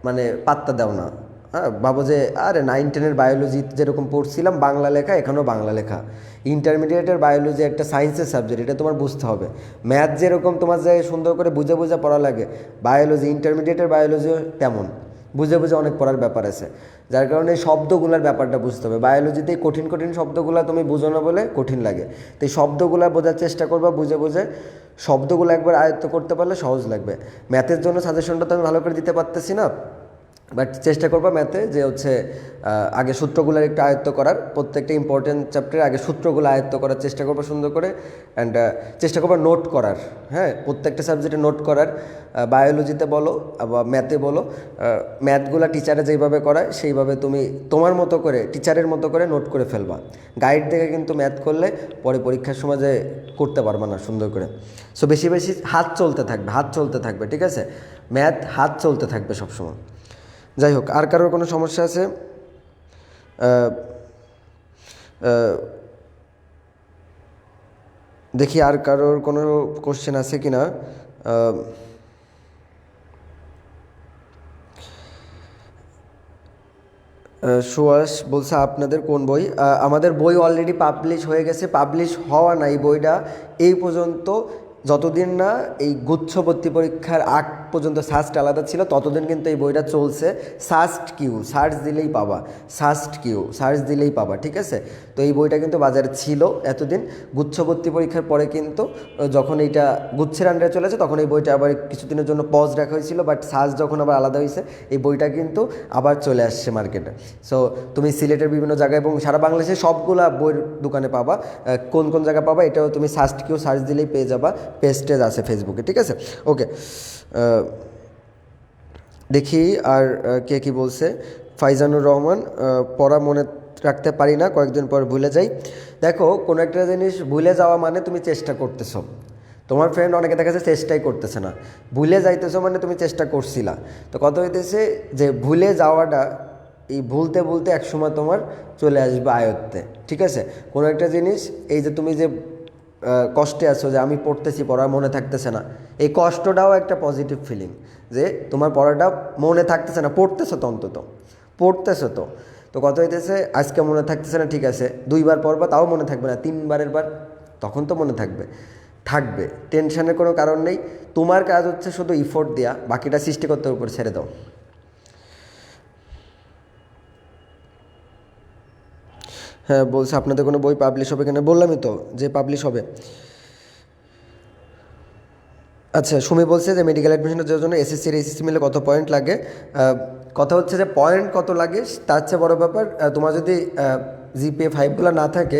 মানে পাত্তা দাও না। হ্যাঁ, ভাবো যে আরে 9-10-এর বায়োলজি যেরকম পড়ছিলাম বাংলা লেখা, এখানেও বাংলা লেখা। ইন্টারমিডিয়েটের বায়োলজি একটা সায়েন্সের সাবজেক্ট, এটা তোমার বুঝতে হবে। ম্যাথ যেরকম তোমার যে সুন্দর করে বুঝে বুঝে পড়া লাগে, বায়োলজি, ইন্টারমিডিয়েটের বায়োলজিও তেমন বুঝে বুঝে অনেক পড়ার ব্যাপার আছে। যার কারণে এই শব্দগুলোর ব্যাপারটা বুঝতে হবে। বায়োলজিতে কঠিন কঠিন শব্দগুলো তুমি বুঝো না বলে কঠিন লাগে, তো এই শব্দগুলো বোঝার চেষ্টা করবা, বুঝে বুঝে শব্দগুলো একবার আয়ত্ত করতে পারলে সহজ লাগবে। ম্যাথের জন্য সাজেশনটা তো আমি ভালো করে দিতে পারতেছি না, বাট চেষ্টা করবা ম্যাথে যে হচ্ছে আগে সূত্রগুলোর একটু আয়ত্ত করার, প্রত্যেকটা ইম্পর্টেন্ট চ্যাপ্টারে আগে সূত্রগুলো আয়ত্ত করার চেষ্টা করবো সুন্দর করে, অ্যান্ড চেষ্টা করবো নোট করার। হ্যাঁ, প্রত্যেকটা সাবজেক্টে নোট করার, বায়োলজিতে বলো বা ম্যাথে বলো, ম্যাথগুলো টিচারে যেইভাবে করায় সেইভাবে তুমি তোমার মতো করে টিচারের মতো করে নোট করে ফেলবা। গাইড দেখে কিন্তু ম্যাথ করলে পরে পরীক্ষার সময় যে করতে পারবা না সুন্দর করে। সো বেশি বেশি হাত চলতে থাকবে, হাত চলতে থাকবে, ঠিক আছে? ম্যাথ হাত চলতে থাকবে সবসময়। যাই হোক, আর কারোর কোনো সমস্যা আছে? দেখি আর কারোর কোনো কোশ্চেন আছে কি না। সুয়াস বলছে আপনাদের কোন বই? আমাদের বই অলরেডি পাবলিশ হয়ে গেছে, পাবলিশ হওয়া নাই বইটা এই পর্যন্ত, যতদিন না এই গুচ্ছবর্তী পরীক্ষার আগ পর্যন্ত সাস্ট আলাদা ছিল ততদিন কিন্তু এই বইটা চলছে। সাস্ট কিউ সার্চ দিলেই পাবা, সাস্ট কিউ সার্চ দিলেই পাবা, ঠিক আছে? তো এই বইটা কিন্তু বাজারে ছিল এতদিন। গুচ্ছবর্তী পরীক্ষার পরে কিন্তু যখন এইটা গুচ্ছের আন্ডারে চলেছে তখন এই বইটা আবার কিছুদিনের জন্য পজ রাখা হয়েছিল, বাট সার্চ যখন আবার আলাদা হয়েছে এই বইটা কিন্তু আবার চলে আসছে মার্কেটে। সো তুমি সিলেটের বিভিন্ন জায়গায় এবং সারা বাংলাদেশে সবগুলা বইয়ের দোকানে পাবা। কোন কোন জায়গায় পাবা এটাও তুমি সাস্ট কিউ সার্চ দিলেই পেয়ে যাবা, পেজটেজ আছে ফেসবুকে, ঠিক আছে? ওকে, দেখি আর কে কী বলছে। ফাইজানুর রহমান, পড়া মনে রাখতে পারি না, কয়েকদিন পর ভুলে যাই। দেখো, কোনো একটা জিনিস ভুলে যাওয়া মানে তুমি চেষ্টা করতেছো, তোমার ফ্রেন্ড অনেকে দেখা যাচ্ছে চেষ্টাই করতেছে না, ভুলে যাইতেছো মানে তুমি চেষ্টা করছিলা। তো কথা হইতেছে যে ভুলে যাওয়াটা, এই ভুলতে ভুলতে একসময় তোমার চলে আসবে আয়ত্তে, ঠিক আছে? কোনো একটা জিনিস, এই যে তুমি যে কষ্টে আছো যে আমি পড়তেছি পড়া মনে থাকতেছে না, এই কষ্টটাও একটা পজিটিভ ফিলিং যে তোমার পড়াটা মনে থাকতেছে না, পড়তেছো তো, অন্তত পড়তেছো তো। তো তো কত হইতেছে আজকে মনে থাকতেছে না, ঠিক আছে 2বার পড়বা তাও মনে থাকবে না, 3বারের বার তখন তো মনে থাকবে। থাকবে, টেনশনের কোনো কারণ নেই। তোমার কাজ হচ্ছে শুধু ইফোর্ট দেওয়া, বাকিটা সৃষ্টিকর্তার উপর ছেড়ে দাও। হ্যাঁ বলছে আপনাদের কোনো বই পাবলিশ হবে কিনা, বললামই তো যে পাবলিশ হবে। আচ্ছা সুমি বলছে যে মেডিকেল অ্যাডমিশনের জন্য এসএসসি আর এইচএসসি মিলে কত পয়েন্ট লাগে। কথা হচ্ছে যে পয়েন্ট কত লাগে তার চেয়ে বড় ব্যাপার, তোমার যদি জিপিএ 5গুলো না থাকে,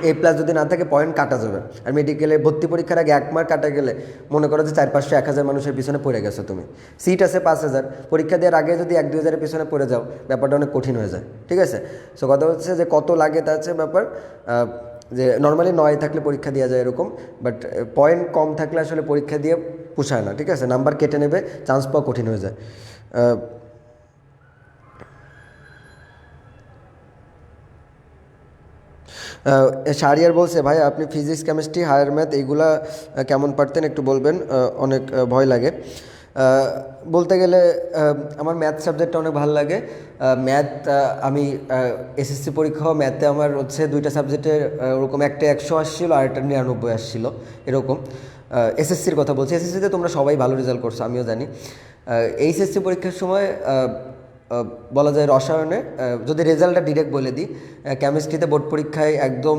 A+ যদি না থাকে পয়েন্ট কাটা যাবে। আর মেডিকেলে ভর্তি পরীক্ষার আগে 1 মার্ক কাটা গেলে মনে করো যে 400-500-1000 মানুষের পিছনে পড়ে গেছো তুমি, সিট আছে 5000, পরীক্ষা দেওয়ার আগে যদি 1-2000-এর পিছনে পড়ে যাও ব্যাপারটা অনেক কঠিন হয়ে যায়, ঠিক আছে। সো কথা হচ্ছে যে কত লাগে তার চেয়ে ব্যাপার, যে নর্মালি 9 থাকলে পরীক্ষা দেওয়া যায় এরকম, বাট পয়েন্ট কম থাকলে আসলে পরীক্ষা দিয়ে পোষায় না, ঠিক আছে, নাম্বার কেটে নেবে, চান্স পাওয়া কঠিন হয়ে যায়। শাহরিয়ার বলছে ভাই আপনি ফিজিক্স কেমিস্ট্রি হায়ার ম্যাথ এইগুলা কেমন পারতেন একটু বলবেন, অনেক ভয় লাগে। বলতে গেলে আমার ম্যাথ সাবজেক্টটা অনেক ভালো লাগে। ম্যাথ আমি এসএসসি পরীক্ষাও ম্যাথে আমার হচ্ছে 2টা সাবজেক্টে ওরকম একটা 100 আসছিলো আর একটা 99 আসছিলো এরকম। এসএসসির কথা বলছি, এসএসসিতে তোমরা সবাই ভালো রেজাল্ট করছো আমিও জানি। এইচএসসি পরীক্ষার সময় বলা যায় রসায়নে, যদি রেজাল্টটা ডিরেক্ট বলে দিই, কেমিস্ট্রিতে বোর্ড পরীক্ষায় একদম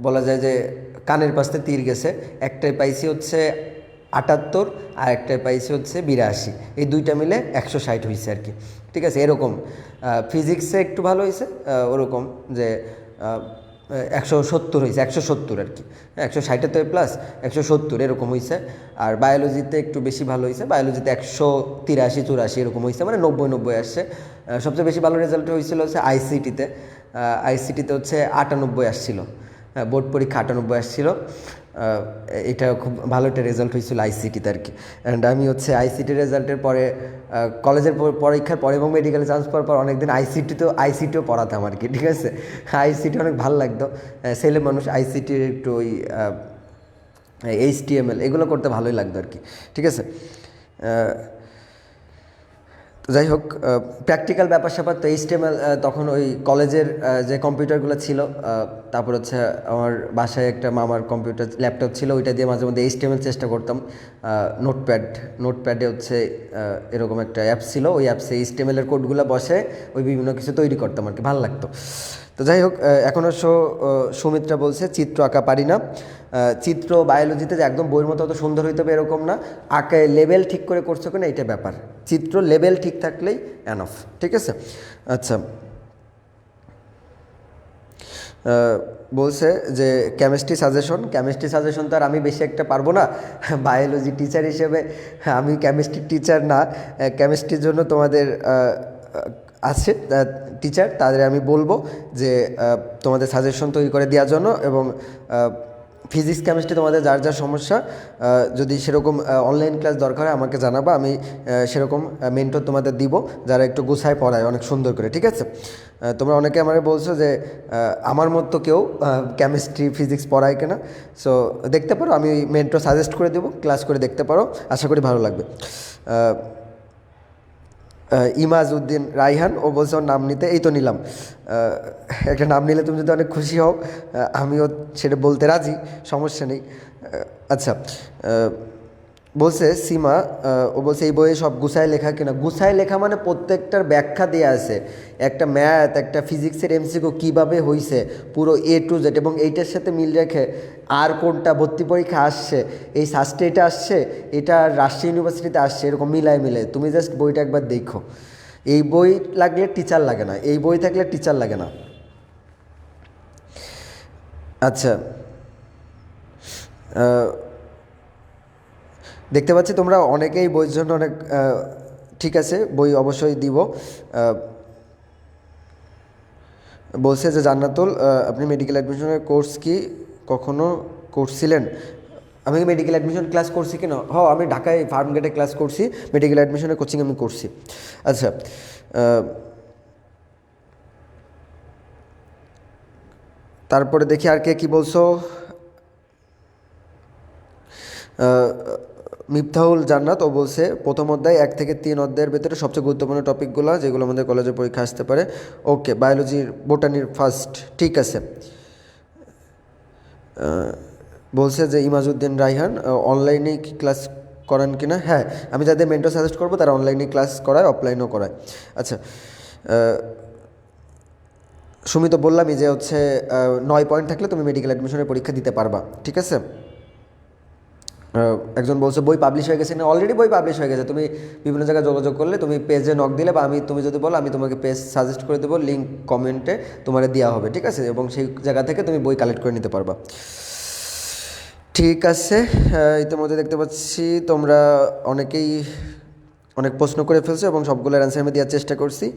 বলা যায় যে কানের পাশে তীর গেছে। একটাই পাইছি হচ্ছে 78 আর একটাই পাইছি হচ্ছে 82, এই 2টা মিলে 160 হয়েছে আর কি, ঠিক আছে এরকম। ফিজিক্সে একটু ভালো হয়েছে, ওরকম যে 170 হয়েছে, 170 আর কি, 160 তো প্লাস 170 এরকম হয়েছে। আর বায়োলজিতে একটু বেশি ভালো হয়েছে, বায়োলজিতে 183-84 এরকম হয়েছে, মানে 90-90 আসছে। সবচেয়ে বেশি ভালো রেজাল্ট হয়েছিল হচ্ছে আইসিটিতে, আইসিটিতে হচ্ছে 98 আসছিল, বোর্ড পরীক্ষা 98 আসছিল। এটা খুব ভালো একটা রেজাল্ট হয়েছিল আইসিটিতে আর কি। অ্যান্ড আমি হচ্ছে আইসিটি রেজাল্টের পরে কলেজের পরীক্ষার পরে এবং মেডিকেলে চান্স পাওয়ার পর অনেকদিন আইসিটিও পড়াতাম আর কি, ঠিক আছে। আইসিটি অনেক ভালো লাগতো, ছেলে মানুষ আইসিটির একটু ওই HTML এগুলো করতে ভালোই লাগতো আর কি, ঠিক আছে। যাই হোক, প্র্যাকটিক্যাল ব্যাপার স্যাপার তো HTML তখন ওই কলেজের যে কম্পিউটারগুলো ছিল, তারপর হচ্ছে আমার বাসায় একটা মামার কম্পিউটার ল্যাপটপ ছিল, ওইটা দিয়ে মাঝে মধ্যে HTML চেষ্টা করতাম। নোটপ্যাডে হচ্ছে এরকম একটা অ্যাপ ছিল, ওই অ্যাপসে HTML-এর কোডগুলো বসে ওই বিভিন্ন কিছু তৈরি করতাম আর কি, ভালো লাগতো। তো যাই হোক, এখন সুমিত্রা বলছে চিত্র আঁকা পারি না। চিত্র বায়োলজিতে যে একদম বইয়ের মতো অত সুন্দর হইতে হবে এরকম না, আঁকায় লেভেল ঠিক করে করছো কিনা এটা ব্যাপার, চিত্র লেভেল ঠিক থাকলেই এনাফ, ঠিক আছে। আচ্ছা, বলছে যে কেমিস্ট্রি সাজেশন তো আর আমি বেশি একটা পারবো না, বায়োলজি টিচার হিসেবে আমি কেমিস্ট্রি টিচার না। কেমিস্ট্রির জন্য তোমাদের আছে টিচার, তাদের আমি বলবো যে তোমাদের সাজেশন তৈরি করে দেওয়ার জন্য, এবং ফিজিক্স কেমিস্ট্রি তোমাদের যার যার সমস্যা, যদি সেরকম অনলাইন ক্লাস দরকার হয় আমাকে জানাবা, আমি সেরকম মেন্টর তোমাদের দিব যারা একটু গুছায় পড়ায় অনেক সুন্দর করে, ঠিক আছে। তোমরা অনেকে আমাকে বলছো যে আমার মতো কেউ কেমিস্ট্রি ফিজিক্স পড়ায় কিনা, সো দেখতে পারো, আমি মেন্টর সাজেস্ট করে দেবো, ক্লাস করে দেখতে পারো, আশা করি ভালো লাগবে। ইমাজ উদ্দিন রাইহান ও বলছে ওর নাম নিতে, এই তো নিলাম। একটা নাম নিলে তুমি যদি অনেক খুশি হও, আমিও সেটা বলতে রাজি, সমস্যা নেই। আচ্ছা, বলছে সীমা, ও বলছে এই বইয়ে সব গুছায় লেখা কিনা, গুছায় লেখা মানে প্রত্যেকটার ব্যাখ্যা দেওয়া আছে, একটা ম্যাথ একটা ফিজিক্সের এমসিকিউ কীভাবে হয়েছে পুরো A to Z, এবং এইটার সাথে মিল রেখে আর কোনটা ভর্তি পরীক্ষা আসছে, এই সাস্টে এটা আসছে, এটা রাজশাহী ইউনিভার্সিটিতে আসছে, এরকম মিলায় তুমি জাস্ট বইটা একবার দেখো। এই বই লাগলে টিচার লাগে না, এই বই থাকলে টিচার লাগে না। আচ্ছা, দেখতে পাচ্ছি তোমরা অনেকেই বইয়ের জন্য অনেক, ঠিক আছে বই অবশ্যই দিব। বলছে যে জান্নাতুল, আপনি মেডিকেল অ্যাডমিশনের কোর্স কি কখনো করছিলেন? আমি মেডিকেল অ্যাডমিশন ক্লাস করছি কিনা, আমি ঢাকায় ফার্ম গেটে ক্লাস করছি, মেডিকেল অ্যাডমিশনের কোচিং আমি করছি। আচ্ছা, তারপরে দেখি আর কে কী বলছো। মিফতাহুল জান্নাত ও বলছে প্রথম অধ্যায় 1 থেকে 3 অধ্যায়ের ভিতরে সবচেয়ে গুরুত্বপূর্ণ টপিকগুলো যেগুলো আমাদের কলেজে পরীক্ষা আসতে পারে। ওকে, বায়োলজির বোটানির ফার্স্ট, ঠিক আছে। বলছে যে ইমাজউদ্দিন রায়হান অনলাইনে কি ক্লাস করান কিনা? হ্যাঁ, আমি যাদের মেন্টর সাজেস্ট করবো তারা অনলাইনে ক্লাস করায়, অফলাইনেও করায়। আচ্ছা, সুমি তো বললামই যে হচ্ছে 9 পয়েন্ট থাকলে তুমি মেডিকেল অ্যাডমিশনের পরীক্ষা দিতে পারবা, ঠিক আছে। একজন বলছে বই পাবলিশ হয়ে গেছে না, অলরেডি বই পাবলিশ হয়ে গেছে। তুমি বিভিন্ন জায়গায় যোগাযোগ করলে, তুমি পেজে নক দিলে বা তুমি যদি বলো আমি তোমাকে পেজ সাজেস্ট করে দেবো, লিঙ্ক কমেন্টে তোমার দেওয়া হবে, ঠিক আছে, এবং সেই জায়গা থেকে তুমি বই কালেক্ট করে নিতে পারবা। ঠিক আছে, ইতিমধ্যে দেখতে পাচ্ছি তোমরা অনেকেই অনেক প্রশ্ন করে ফেলছো এবং সবগুলোর অ্যান্সার আমি দেওয়ার চেষ্টা করছি।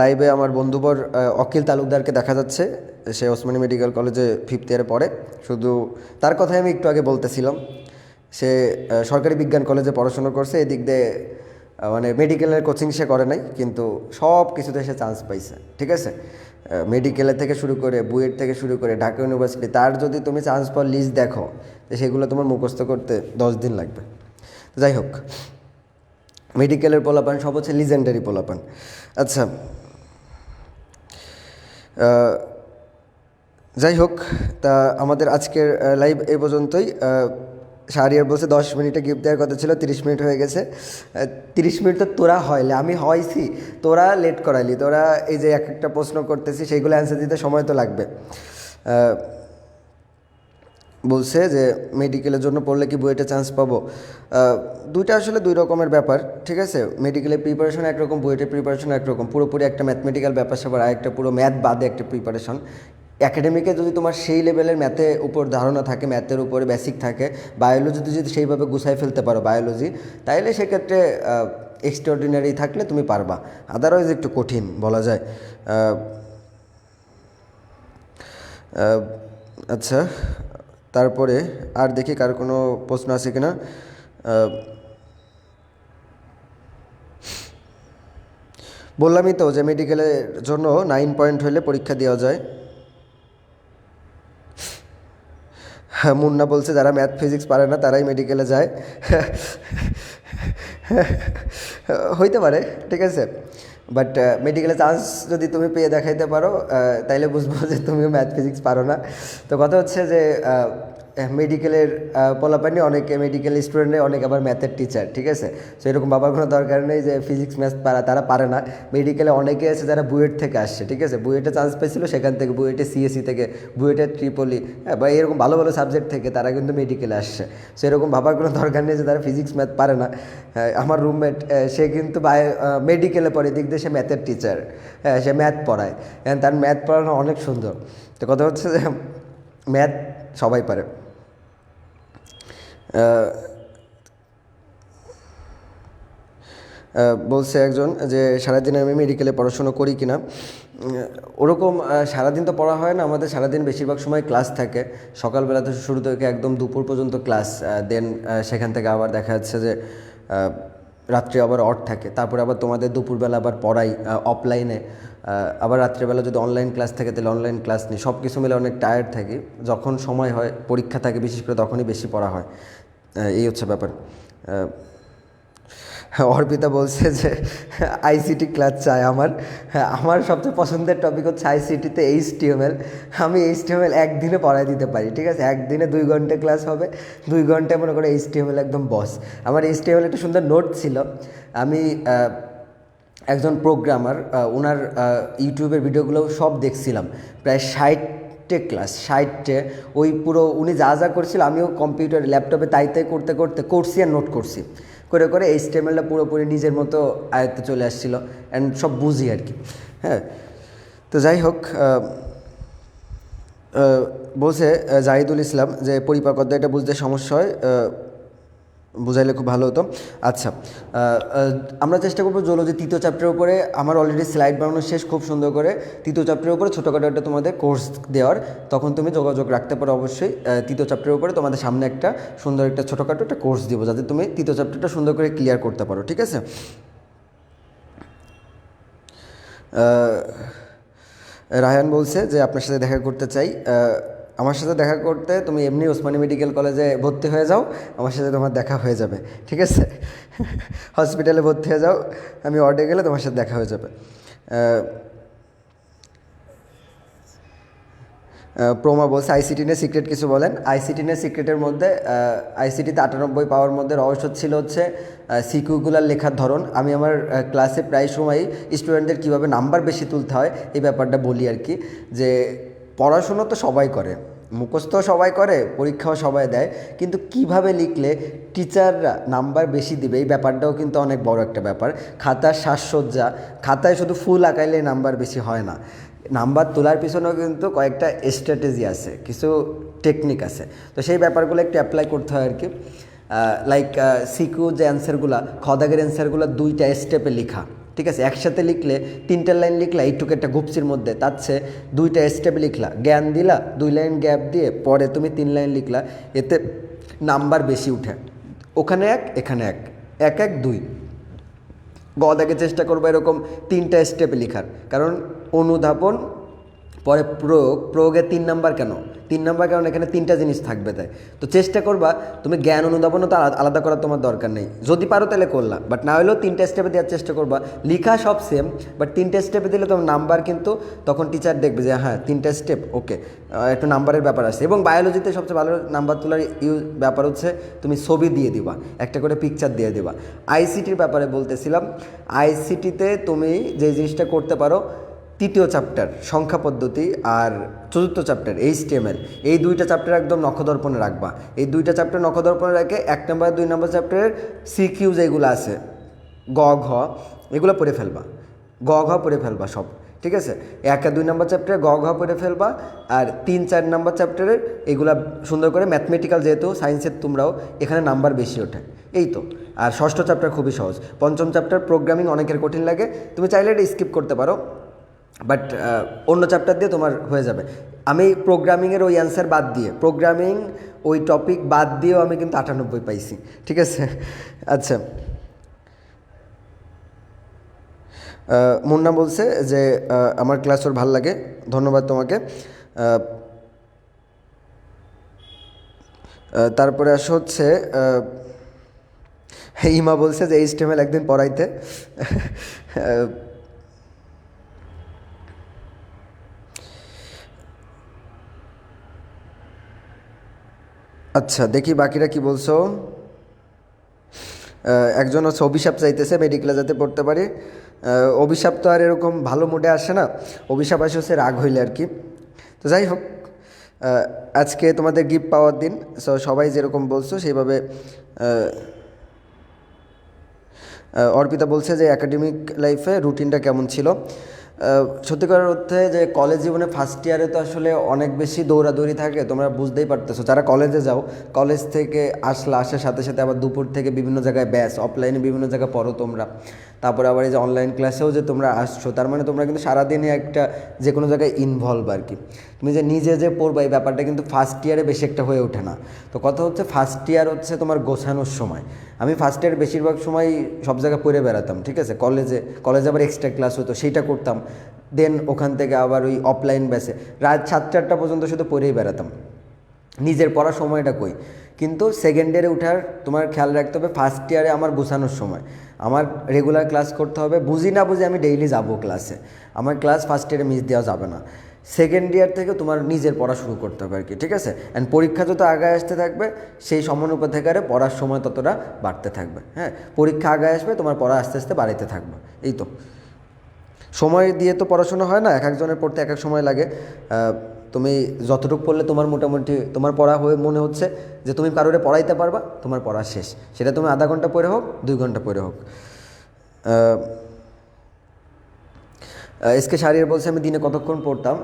লাইভে আমার বন্ধুবর অখিল তালুকদারকে দেখা যাচ্ছে, সে ওসমানী মেডিকেল কলেজে 5th ইয়ারে পড়ে। শুধু তার কথাই আমি একটু আগে বলতেছিলাম, সে সরকারি বিজ্ঞান কলেজে পড়াশোনা করছে, এদিক দিয়ে মানে মেডিকেলের কোচিং সে করে নাই, কিন্তু সব কিছুতে সে চান্স পাইছে, ঠিক আছে। মেডিকেলের থেকে শুরু করে বুয়েট থেকে শুরু করে ঢাকা ইউনিভার্সিটি, তার যদি তুমি চান্স পাওয়ার লিস্ট দেখো, সেগুলো তোমার মুখস্থ করতে 10 দিন লাগবে। যাই হোক, মেডিকেলের পোলাপান সব হচ্ছে লিজেন্ডারি পোলাপান। আচ্ছা, যাই হোক, তা আমাদের আজকের লাইভ এই পর্যন্তই। শাহরিয়ার বলছে 10 মিনিটে গিফট দেওয়ার কথা ছিল, 30 মিনিট হয়ে গেছে। 30 মিনিট তো তোরা হয়লে, আমি হয়ছি, তোরা লেট করাইলি। তোরা এই যে এক একটা প্রশ্ন করতেছি সেইগুলো অ্যান্সার দিতে সময় তো লাগবে। বলছে যে মেডিকেলের জন্য পড়লে কি বুয়েটে চান্স পাবো? দুইটা আসলে দুই রকমের ব্যাপার, ঠিক আছে। মেডিকেলের প্রিপারেশন একরকম, বুয়েটের প্রিপারেশন একরকম। পুরোপুরি একটা ম্যাথমেটিক্যাল ব্যাপার স্যাপার, আর একটা পুরো ম্যাথ বাদে একটা প্রিপারেশন। অ্যাকাডেমিকে যদি তোমার সেই লেভেলের ম্যাথে উপর ধারণা থাকে, ম্যাথের উপরে বেসিক থাকে, বায়োলজিতে যদি সেইভাবে গুছাই ফেলতে পারো বায়োলজি, তাইলে সেক্ষেত্রে এক্সট্রাঅর্ডিনারি থাকলে তুমি পারবা। আদারওয়াইজ একটু কঠিন বলা যায়। আচ্ছা, তারপরে আর দেখি কার কোনো প্রশ্ন আছে কিনা। বললামই তো যে মেডিকেলের জন্য 9 পয়েন্ট হলে পরীক্ষা দেওয়া যায়। মুন্না বলছে যারা ম্যাথ ফিজিক্স পারে না তারাই মেডিকেলে যায়। হইতে পারে, ঠিক আছে, বাট মেডিকেলে চান্স যদি তুমি পেয়ে দেখাইতে পারো, তাইলে বুঝবো যে তুমিও ম্যাথ ফিজিক্স পারো না। তো কথা হচ্ছে যে মেডিকেলের পোলাপানি অনেকে, মেডিকেল স্টুডেন্টে অনেক আবার ম্যাথের টিচার, ঠিক আছে। সো এরকম বাবার কোনো দরকার নেই যে ফিজিক্স ম্যাথ তারা পারে না। মেডিকেলে অনেকে আছে যারা বুয়েট থেকে আসছে, ঠিক আছে, বুয়েটে চান্স পেয়েছিল, সেখান থেকে বুয়েটে সিএসসি থেকে, বুয়েটের ট্রিপলি, বা এরকম ভালো ভালো সাবজেক্ট থেকে তারা কিন্তু মেডিকেলে আসছে। সো এরকম ভাবার কোনো দরকার নেই যে তারা ফিজিক্স ম্যাথ পারে না। আমার রুমমেট, সে কিন্তু মেডিকেলে পড়ে, দিক দিয়ে সে ম্যাথের টিচার, হ্যাঁ, সে ম্যাথ পড়ায়, তার ম্যাথ পড়ানো অনেক সুন্দর। তো কথা হচ্ছে যে ম্যাথ সবাই পারে। বলছে একজন যে সারাদিন আমি মেডিকেলে পড়াশুনো করি কিনা। ওরকম সারাদিন তো পড়া হয় না আমাদের, সারাদিন বেশিরভাগ সময় ক্লাস থাকে। সকালবেলা তো শুরু থেকে একদম দুপুর পর্যন্ত ক্লাস, দেন সেখান থেকে আবার দেখা যাচ্ছে যে রাত্রে আবার অড থাকে, তারপরে আবার তোমাদের দুপুরবেলা আবার পড়াই অফলাইনে, আবার রাত্রেবেলা যদি অনলাইন ক্লাস থাকে তাহলে অনলাইন ক্লাস নিই, সব কিছু মিলে অনেক টায়ার্ড থাকি। যখন সময় হয় পরীক্ষা থাকে বিশেষ করে তখনই বেশি পড়া হয়, এই হচ্ছে ব্যাপার। অর্পিতা বলছে যে আইসিটি ক্লাস চাই আমার। হ্যাঁ, আমার সবচেয়ে পছন্দের টপিক হচ্ছে আইসিটিতে HTML। আমি HTML একদিনে পড়াই দিতে পারি, ঠিক আছে, একদিনে 2 ঘন্টা ক্লাস হবে, 2 ঘন্টায় মনে করে HTML একদম বস। আমার HTML একটা সুন্দর নোট ছিল। আমি একজন প্রোগ্রামার, ওনার ইউটিউবের ভিডিওগুলো সব দেখছিলাম, প্রায় 60টে ক্লাস, 60টে। ওই পুরো উনি যা যা করছিল আমিও কম্পিউটার ল্যাপটপে তাই তাই করতে করতে করছি আর নোট করছি, করে করে HTMLটা পুরোপুরি নিজের মতো আয়ত্তে চলে আসছিলো, অ্যান্ড সব বুঝি আর কি। হ্যাঁ, তো যাই হোক, বলছে জাহিদুল ইসলাম যে পরিপাক অধ্যায়টা বুঝতে সমস্যা হয়, বুঝাইলে খুব ভালো হতো। আচ্ছা, আমরা চেষ্টা করবো জুলজি 3য় চ্যাপ্টারের উপরে, আমার অলরেডি স্লাইড বানানো শেষ খুব সুন্দর করে। 3য় চ্যাপ্টারের উপরে ছোটোখাটো একটা তোমাদের কোর্স দেওয়ার, তখন তুমি যোগাযোগ রাখতে পারো অবশ্যই। 3য় চ্যাপ্টারের উপরে তোমাদের সামনে একটা সুন্দর একটা ছোটোখাটো একটা কোর্স দিব, যাতে তুমি 3য় চ্যাপ্টারটা সুন্দর করে ক্লিয়ার করতে পারো, ঠিক আছে। রায়ান বলছে যে আপনার সাথে দেখা করতে চাই। আমার সাথে দেখা করতে তুমি এমনি ওসমানী মেডিকেল কলেজে ভর্তি হয়ে যাও, আমার সাথে তোমার দেখা হয়ে যাবে, ঠিক আছে? হসপিটালে ভর্তি হয়ে যাও, আমি ওয়ার্ডে গেলে তোমার সাথে দেখা হয়ে যাবে। প্রোমা বলছে আইসিটি নিয়ে সিক্রেট কিছু বলেন। আইসিটি নিয়ে সিক্রেটের মধ্যে আইসিটিতে 98 পাওয়ার মধ্যে রহস্য ছিল হচ্ছে সিকিউগুলার লেখার ধরন। আমি আমার ক্লাসে প্রায় সময়ই স্টুডেন্টদের কীভাবে নাম্বার বেশি তুলতে হয় এই ব্যাপারটা বলি আর কি। যে পড়াশুনো তো সবাই করে, মুখস্থ সবাই করে, পরীক্ষাও সবাই দেয়, কিন্তু কিভাবে লিখলে টিচাররা নাম্বার বেশি দিবে এই ব্যাপারটাও কিন্তু অনেক বড় একটা ব্যাপার। খাতার সাজসজ্জা, খাতায় শুধু ফুল আঁকাইলে নাম্বার বেশি হয় না, নাম্বার তোলার পিছনেও কিন্তু কয়েকটা স্ট্র্যাটেজি আছে, কিছু টেকনিক আছে। তো সেই ব্যাপারগুলো একটু অ্যাপ্লাই করতে হয় আর কি। লাইক সিকিউ যে অ্যান্সারগুলো, খদাগের অ্যান্সারগুলো 2টা স্টেপে লেখা, ঠিক আছে? একসাথে লিখলে 3টা লাইন লিখলা এইটুকু একটা গুপসির মধ্যে, তার চেয়ে 2টা স্টেপে লিখলা, জ্ঞান দিলা, 2 লাইন গ্যাপ দিয়ে পরে তুমি 3 লাইন লিখলা, এতে নাম্বার বেশি উঠে। ওখানে 1, এখানে 1, 1 1 2। গদাকে চেষ্টা করবো এরকম 3টা স্টেপে লেখার, কারণ অনুধাবন পরে প্রয়োগে 3 নাম্বার কেন, 3 নাম্বার কারণ এখানে 3টা জিনিস থাকবে। তাই তো চেষ্টা করবা তুমি জ্ঞান অনুধাবনও তো আলাদা করার তোমার দরকার নেই, যদি পারো তাহলে করলা, বাট না হলেও 3টা স্টেপে দেওয়ার চেষ্টা করবা। লিখা সব সেম, বাট 3টা স্টেপে দিলে তোমার নাম্বার কিন্তু তখন টিচার দেখবে যে হ্যাঁ 3টা স্টেপ ওকে, একটু নাম্বারের ব্যাপার আছে। এবং বায়োলজিতে সবচেয়ে ভালো নাম্বার তোলার ব্যাপার হচ্ছে তুমি ছবি দিয়ে দিবা, একটা করে পিকচার দিয়ে দিবা। আইসিটির ব্যাপারে বলতেছিলাম, আইসিটিতে তুমি যে জিনিসটা করতে পারো, 3য় চ্যাপ্টার সংখ্যা পদ্ধতি আর 4র্থ চ্যাপ্টার HTML, এই 2টা চ্যাপ্টার একদম নখদর্পণে রাখবা। এই 2টা চ্যাপ্টার নখদর্পণে রেখে 1 নম্বর 2 নম্বর চ্যাপ্টারের সিকিউ যেগুলো আছে গ ঘ এগুলো পড়ে ফেলবা, গ ঘ পড়ে ফেলবা সব, ঠিক আছে? 1 আর 2 নম্বর চ্যাপ্টারে গ ঘ পড়ে ফেলবা, আর 3 4 নম্বর চ্যাপ্টারের এগুলা সুন্দর করে ম্যাথমেটিক্যাল, যেহেতু সায়েন্সের তোমরাও, এখানে নাম্বার বেশি ওঠে, এই তো। আর 6ষ্ঠ চ্যাপ্টার খুবই সহজ। 5ম চ্যাপ্টার প্রোগ্রামিং অনেকের কঠিন লাগে, তুমি চাইলে এটা স্কিপ করতে পারো, বাট অন্য চ্যাপ্টার দিয়ে তোমার হয়ে যাবে। আমি প্রোগ্রামিংয়ের ওই অ্যান্সার বাদ দিয়ে, প্রোগ্রামিং ওই টপিক বাদ দিয়েও আমি কিন্তু 98 পাইছি, ঠিক আছে? আচ্ছা, মুন্না বলছে যে আমার ক্লাস ওর ভাল লাগে, ধন্যবাদ তোমাকে। তারপরে আসা হচ্ছে ইমা বলছে যে HTML একদিন পড়াইতে। আচ্ছা, দেখি বাকিরা কি বলছো। একজন হচ্ছে অভিশাপ চাইতেছে মেডিকেলে যাতে পড়তে পারি। অভিশাপ তো আর এরকম ভালো মুডে আসে না, অভিশাপ আসে হচ্ছে রাগ হইলে আর কি। তো যাই হোক, আজকে তোমাদের গিফট পাওয়ার দিন, সো সবাই যেরকম বলছো সেইভাবে। অর্পিতা বলছে যে একাডেমিক লাইফে রুটিনটা কেমন ছিল। সত্যিকার অর্থে যে কলেজ জীবনে ফার্স্ট ইয়ারে তো আসলে অনেক বেশি দৌড়াদৌড়ি থাকে, তোমরা বুঝতেই পারতেছো। যারা কলেজে যাও, কলেজ থেকে আসার সাথে সাথে আবার দুপুর থেকে বিভিন্ন জায়গায় ব্যাচ, অফলাইনে বিভিন্ন জায়গায় পড়ো তোমরা, তারপরে আবার এই যে অনলাইন ক্লাসেও যে তোমরা আসছো, তার মানে তোমরা কিন্তু সারাদিনে একটা যে কোনো জায়গায় ইনভলভ আর কি। তুমি যে নিজে যে পড়বা এই ব্যাপারটা কিন্তু ফার্স্ট ইয়ারে বেশি একটা হয়ে ওঠে না। তো কথা হচ্ছে ফার্স্ট ইয়ার হচ্ছে তোমার গোছানোর সময়। আমি ফার্স্ট ইয়ার বেশিরভাগ সময় সব জায়গায় পড়ে বেড়াতাম, ঠিক আছে? কলেজে আবার এক্সট্রা ক্লাস হতো, সেইটা করতাম। দেন ওখান থেকে আবার ওই অফলাইন ব্যাচে রাত 7টা পর্যন্ত শুধু পড়েই বেড়াতাম, নিজের পড়ার সময়টা কই। কিন্তু সেকেন্ড ইয়ারে উঠার তোমার খেয়াল রাখতে হবে, ফার্স্ট ইয়ারে আমার গোছানোর সময়, আমার রেগুলার ক্লাস করতে হবে, বুঝি না বুঝি আমি ডেইলি যাবো ক্লাসে, আমার ক্লাস ফার্স্ট ইয়ারে মিস দেওয়া যাবে না। সেকেন্ড ইয়ার থেকে তোমার নিজের পড়া শুরু করতে হবে আর কি, ঠিক আছে? অ্যান্ড পরীক্ষা যত আগায় আসতে থাকবে সেই সমানুপাতে পড়ার সময় ততটা বাড়তে থাকবে। হ্যাঁ, পরীক্ষা আগায় আসবে, তোমার পড়া আস্তে আস্তে বাড়াইতে থাকবে, এই তো। সময় দিয়ে তো পড়াশোনা হয় না, এক একজনের পড়তে এক এক সময় লাগে। তুমি যতটুকু পড়লে তোমার মোটামুটি তোমার পড়া হয়ে মনে হচ্ছে যে তুমি কারোরে পড়াইতে পারবা, তোমার পড়া শেষ, সেটা তুমি আধা ঘন্টা পড়ে হোক 2 ঘন্টা পড়ে হোক। এসকে শাহরিয়ার বলছে আমি দিনে কতক্ষণ পড়তাম।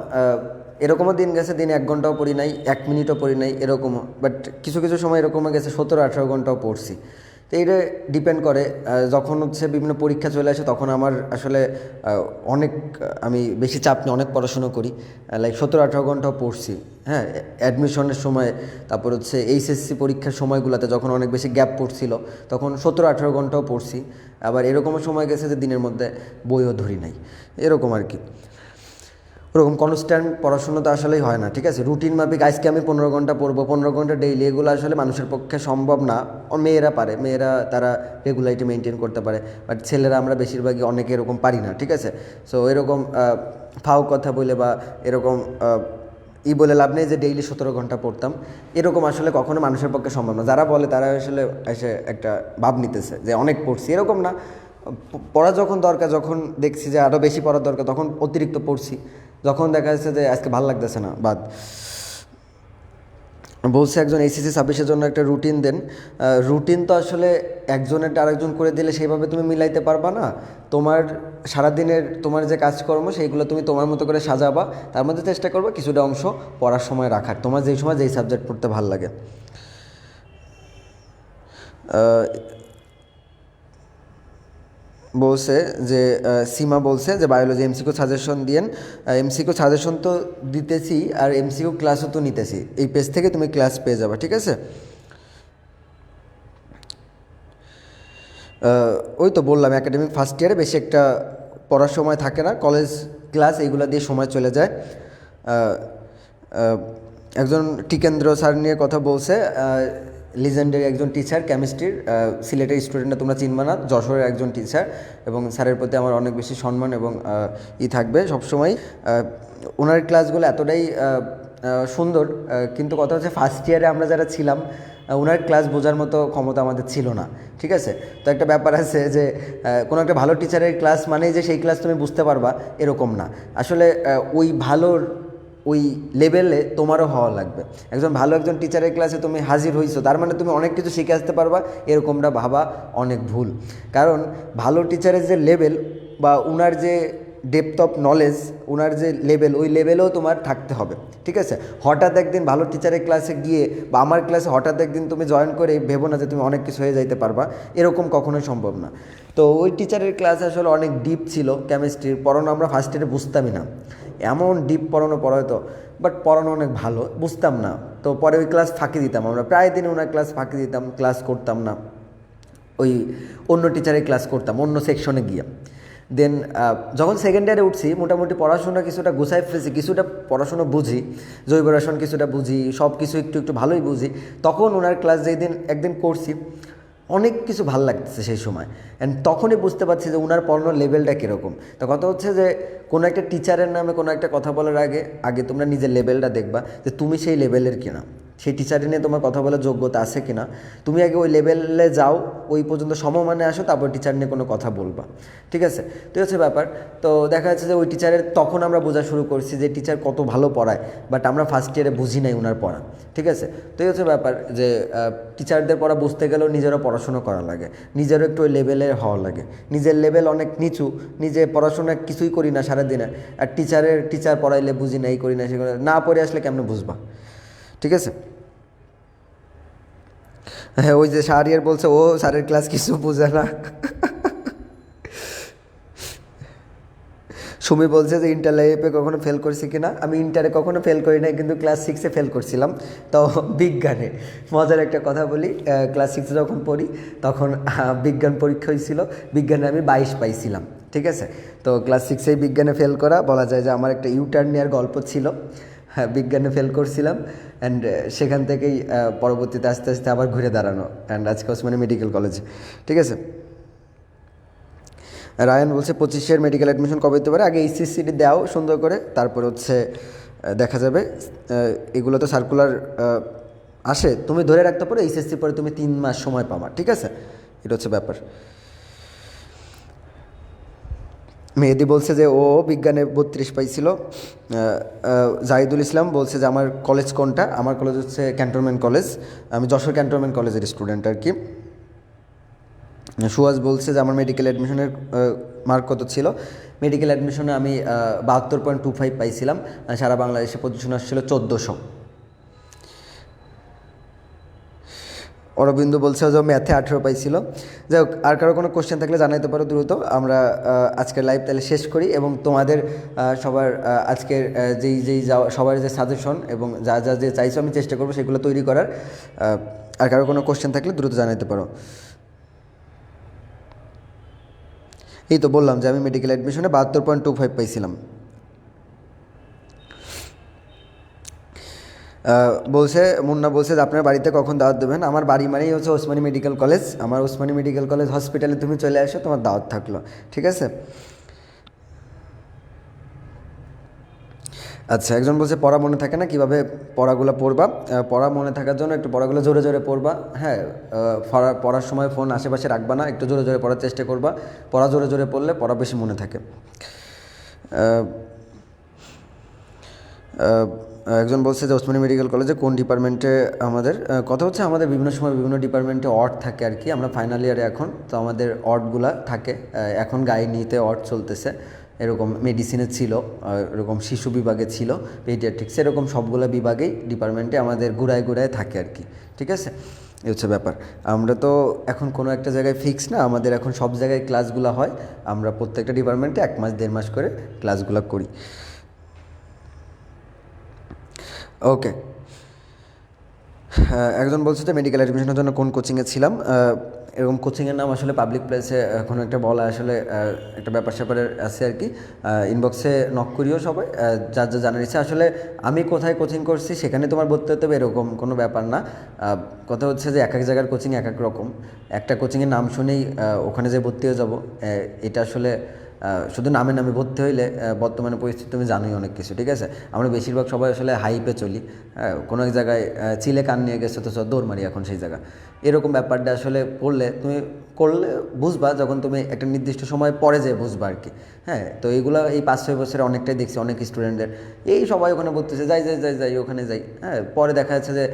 এরকমও দিন গেছে দিনে 1 ঘন্টাও পড়ি নাই, 1 মিনিটও পড়ি নাই, এরকমও। বাট কিছু কিছু সময় এরকমও গেছে 17-18 ঘন্টাও পড়ছি। তো এটা ডিপেন্ড করে, যখন হচ্ছে বিভিন্ন পরীক্ষা চলে আসে তখন আমার আসলে অনেক, আমি বেশি চাপ নিয়ে অনেক পড়াশুনো করি, লাইক 17-18 ঘন্টাও পড়ছি। হ্যাঁ, অ্যাডমিশনের সময়, তারপর হচ্ছে এইচএসসি পরীক্ষার সময়গুলোতে যখন অনেক বেশি গ্যাপ পড়ছিল তখন 17-18 ঘন্টাও পড়ছি। আবার এরকমও সময় গেছে যে দিনের মধ্যে বইও ধরি নাই, এরকম আর কি। ওরকম কনস্ট্যান্ট পড়াশুনো তো আসলেই হয় না, ঠিক আছে। রুটিন মাফিক আজকে আমি 15 ঘন্টা পড়বো, 15 ঘন্টা ডেইলি, এগুলো আসলে মানুষের পক্ষে সম্ভব না। মেয়েরা পারে, মেয়েরা তারা রেগুলারিটি মেনটেন করতে পারে, বাট ছেলেরা আমরা বেশিরভাগই অনেকে এরকম পারি না, ঠিক আছে। সো এরকম ফাও কথা বলে বা এরকম বলে লাভ নেই যে ডেইলি 17 ঘন্টা পড়তাম, এরকম আসলে কখনো মানুষের পক্ষে সম্ভব না। যারা বলে তারা আসলে এসে একটা ভাব নিতেছে যে অনেক পড়ছি, এরকম না। পড়া যখন দরকার, যখন দেখছি যে আরও বেশি পড়ার দরকার, তখন অতিরিক্ত পড়ছি। যখন দেখা যাচ্ছে যে আজকে ভালো লাগতেছে না, বাদ। বলছে একজন এইচএসসি ছাব্বিশের জন্য একটা রুটিন দেন। রুটিন তো আসলে একজনের আরেকজন করে দিলে সেইভাবে তুমি মিলাইতে পারবা না। তোমার সারাদিনের তোমার যে কাজকর্ম সেইগুলো তুমি তোমার মতো করে সাজাবা, তার মধ্যে চেষ্টা করবা কিছুটা অংশ পড়ার সময় রাখার, তোমার যেই সময় যেই সাবজেক্ট পড়তে ভালো লাগে। বলছে যে সীমা বলছে যে বায়োলজি এমসিকিউ সাজেশন দিয়েন। এমসিকিউ সাজেশন তো দিতেছি, আর এমসিকিউ ক্লাসও তো নিতেছি, এই পেজ থেকে তুমি ক্লাস পেয়ে যাবে, ঠিক আছে। ওই তো বললাম একাডেমিক ফার্স্ট ইয়ারে বেশি একটা পড়ার সময় থাকে না, কলেজ ক্লাস এইগুলো দিয়ে সময় চলে যায়। একজন টিকেন্দ্র স্যার নিয়ে কথা বলছে, লিজেন্ডারি একজন টিচার কেমিস্ট্রির, সিলেটের স্টুডেন্টরা তোমরা চিনবা না, যশোরের একজন টিচার, এবং স্যারের প্রতি আমার অনেক বেশি সম্মান এবং থাকবে সবসময়। ওনার ক্লাসগুলো এতটাই সুন্দর, কিন্তু কথা হচ্ছে ফার্স্ট ইয়ারে আমরা যারা ছিলাম ওনার ক্লাস বোঝার মতো ক্ষমতা আমাদের ছিল না, ঠিক আছে। তো একটা ব্যাপার আছে যে কোনো একটা ভালো টিচারের ক্লাস মানেই যে সেই ক্লাস তুমি বুঝতে পারবা এরকম না। আসলে ওই ভালোর ওই লেভেলে তোমারও হওয়া লাগবে। একজন টিচারের ক্লাসে তুমি হাজির হইছো তার মানে তুমি অনেক কিছু শিখে আসতে পারবা, এরকমটা ভাবা অনেক ভুল। কারণ ভালো টিচারের যে লেভেল বা উনার যে ডেপথ অফ নলেজ, ওনার যে লেভেল, ওই লেভেলেও তোমার থাকতে হবে, ঠিক আছে। হঠাৎ একদিন ভালো টিচারের ক্লাসে গিয়ে বা আমার ক্লাসে হঠাৎ একদিন তুমি জয়েন করে ভেবো না যে তুমি অনেক কিছু হয়ে যাইতে পারবা, এরকম কখনোই সম্ভব না। তো ওই টিচারের ক্লাস আসলে অনেক ডিপ ছিল, কেমিস্ট্রির পড়ানো আমরা ফার্স্ট ইয়ারে বুঝতামই না, এমন ডিপ পড়াতো, বাট পড়ানো অনেক ভালো, বুঝতাম না। তো পরে ওই ক্লাস ফাঁকি দিতাম, আমরা প্রায় দিনে ওনার ক্লাস ফাঁকি দিতাম, ক্লাস করতাম না, ওই অন্য টিচারের ক্লাস করতাম অন্য সেকশনে গিয়ে। দেন যখন সেকেন্ড ইয়ারে উঠছি মোটামুটি পড়াশোনা কিছুটা গুছাই ফেলছি, কিছুটা পড়াশোনা বুঝি, জৈব রসায়ন কিছুটা বুঝি, সব কিছু একটু একটু ভালোই বুঝি। তখন ওনার ক্লাস যেই দিন একদিন করছি অনেক কিছু ভাল লাগতেছে সেই সময়, অ্যান্ড তখনই বুঝতে পারছি যে ওনার পড়ানোর লেভেলটা কীরকম। তো কথা হচ্ছে যে কোনো একটা টিচারের নামে কোনো একটা কথা বলার আগে আগে তোমরা নিজের লেভেলটা দেখবা যে তুমি সেই লেভেলের কিনা, সেই টিচার নিয়ে তোমার কথা বলার যোগ্যতা আছে কিনা। তুমি আগে ওই লেভেলে যাও, ওই পর্যন্ত সমমানে আসো, তারপর টিচার নিয়ে কোনো কথা বলবা, ঠিক আছে। তো হচ্ছে ব্যাপার। তো দেখা যাচ্ছে যে ওই টিচারের তখন আমরা বোঝা শুরু করছি যে টিচার কত ভালো পড়ায়, বাট আমরা ফার্স্ট ইয়ারে বুঝি নাই ওনার পড়া, ঠিক আছে। তো এই হচ্ছে ব্যাপার যে টিচারদের পড়া বুঝতে গেলেও নিজেরও পড়াশোনা করা লাগে, নিজেরও একটু ওই লেভেলের হওয়া লাগে। নিজের লেভেল অনেক নিচু, নিজে পড়াশোনা কিছুই করি না সারাদিনে, আর টিচার পড়াইলে বুঝি না, এই করি না, সেগুলো না পড়ে আসলে কেমনে বুঝবা, ঠিক আছে। হ্যাঁ, ওই যে শাহরিয়ার বলছে ও স্যারের ক্লাস কিছু বোঝে না। সুমি বলছে যে ইন্টার লাইফে কখনো ফেল করছি কিনা, আমি ইন্টারে কখনো ফেল করি নাই, কিন্তু ক্লাস 6-এ ফেল করছিলাম। তো বিজ্ঞানে মজার একটা কথা বলি, ক্লাস 6-এ যখন পড়ি তখন বিজ্ঞান পরীক্ষা হয়েছিল, বিজ্ঞানে আমি 22 পাইছিলাম, ঠিক আছে। তো ক্লাস 6-এই বিজ্ঞানে ফেল করা বলা যায় যে আমার একটা ইউটার্ন নেওয়ার গল্প ছিল। হ্যাঁ, বিজ্ঞানে ফেল করছিলাম, অ্যান্ড সেখান থেকেই পরবর্তীতে আস্তে আস্তে আবার ঘুরে দাঁড়ানো, অ্যান্ড আজকে ওসমানী মেডিকেল কলেজে, ঠিক আছে। রায়ান বলছে 25-এর মেডিকেল অ্যাডমিশন কবে হতে পারে, আগে এইচএসসিটি দাও সুন্দর করে, তারপর হচ্ছে দেখা যাবে। এগুলো তো সার্কুলার আসে, তুমি ধরে রাখতে পারো এইচএসসি পরে তুমি 3 মাস সময় পাবা, ঠিক আছে। এটা হচ্ছে ব্যাপার। মেহেদি বলছে যে ও বিজ্ঞানে 32 পাইছিল। জাহিদুল ইসলাম বলছে যে আমার কলেজ কোনটা, আমার কলেজ হচ্ছে ক্যান্টনমেন্ট কলেজ, আমি যশোর ক্যান্টনমেন্ট কলেজের স্টুডেন্ট আর কি। সুহাস বলছে যে আমার মেডিকেল অ্যাডমিশনের মার্ক কত ছিল, মেডিকেল অ্যাডমিশনে আমি 72.25 পাইছিলাম, সারা বাংলাদেশে পজিশন আসছিল 1400। অরবিন্দ বলছে যে ম্যাথে 18 পাইছিল। যাই হোক, আর কারো কোনো কোশ্চেন থাকলে জানাইতে পারো দ্রুত। আমরা আজকের লাইভ তাহলে শেষ করি, এবং তোমাদের সবার আজকের যেই সবার যে সাজেশন এবং যা যে চাইছো আমি চেষ্টা করবো সেগুলো তৈরি করার। আর কারো কোনো কোশ্চেন থাকলে দ্রুত জানাইতে পারো। এই তো বললাম যে আমি মেডিকেল অ্যাডমিশনে 72.25 পাইছিলাম। বলছে মুন্না বলছে যে আপনার বাড়িতে কখন দাওয়াত দেবেন। আমার বাড়ি মানেই হচ্ছে ওসমানী মেডিকেল কলেজ, আমার ওসমানী মেডিকেল কলেজ হসপিটালে তুমি চলে আসো, তোমার দাওয়াত থাকলো, ঠিক আছে। আচ্ছা, একজন বলছে পড়া মনে থাকে না, কীভাবে পড়াগুলো পড়বা? পড়া মনে থাকার জন্য একটু পড়াগুলো জোরে জোরে পড়বা। হ্যাঁ, পড়ার সময় ফোন আশেপাশে রাখবা না, একটু জোরে জোরে পড়ার চেষ্টা করবা। পড়া জোরে জোরে পড়লে পড়া বেশি মনে থাকে। আহ, আহ, একজন বলছে যে ওসমানী মেডিকেল কলেজে কোন ডিপার্টমেন্টে আমাদের কথা হচ্ছে, আমাদের বিভিন্ন সময় বিভিন্ন ডিপার্টমেন্টে অড থাকে আর কি। আমরা ফাইনাল ইয়ারে এখন, তো আমাদের অডগুলা থাকে। এখন গাইনিতে অড চলতেছে, এরকম মেডিসিনে ছিল, এরকম শিশু বিভাগে ছিল, পেডিয়াট্রিক্স, এরকম সবগুলো বিভাগেই ডিপার্টমেন্টে আমাদের ঘুরায় ঘুরায় থাকে আর কি, ঠিক আছে। এই হচ্ছে ব্যাপার। আমরা তো এখন কোনো একটা জায়গায় ফিক্স না, আমাদের এখন সব জায়গায় ক্লাসগুলো হয়। আমরা প্রত্যেকটা ডিপার্টমেন্টে 1 মাস 1.5 মাস করে ক্লাসগুলো করি। ওকে। একজন বলছে যে মেডিকেল অ্যাডমিশনের জন্য কোন কোচিংয়ে ছিলাম। এরকম কোচিংয়ের নাম আসলে পাবলিক প্লেসে কোনো একটা বলা আসলে একটা ব্যাপার স্যাপারের আছে আর কি। ইনবক্সে নক করিও সবাই, যার যা জানার ইচ্ছা। আসলে আমি কোথায় কোচিং করছি সেখানে তোমার ভর্তি হতে হবে এরকম কোনো ব্যাপার না। কথা হচ্ছে যে এক এক জায়গার কোচিং এক এক রকম। একটা কোচিংয়ের নাম শুনেই ওখানে যে ভর্তি হয়ে যাবো, এটা আসলে শুধু নামে নামে ভর্তি হইলে বর্তমানে পরিস্থিতি তুমি জানোই অনেক কিছু, ঠিক আছে। আমরা বেশিরভাগ সবাই আসলে হাইপে চলি। কোনো এক জায়গায় চিলে কান নিয়ে গেছে তো দৌড় মারি এখন সেই জায়গা, এরকম ব্যাপারটা আসলে করলে বুঝবা যখন তুমি একটা নির্দিষ্ট সময় পরে যেয়ে বুঝবা আর কি। হ্যাঁ, তো এইগুলো এই 5-6 বছরে অনেকটাই দেখছি অনেক স্টুডেন্টদের, এই সবাই ওখানে বলতেছে যাই যাই যাই যাই ওখানে যাই। হ্যাঁ, পরে দেখা যাচ্ছে যে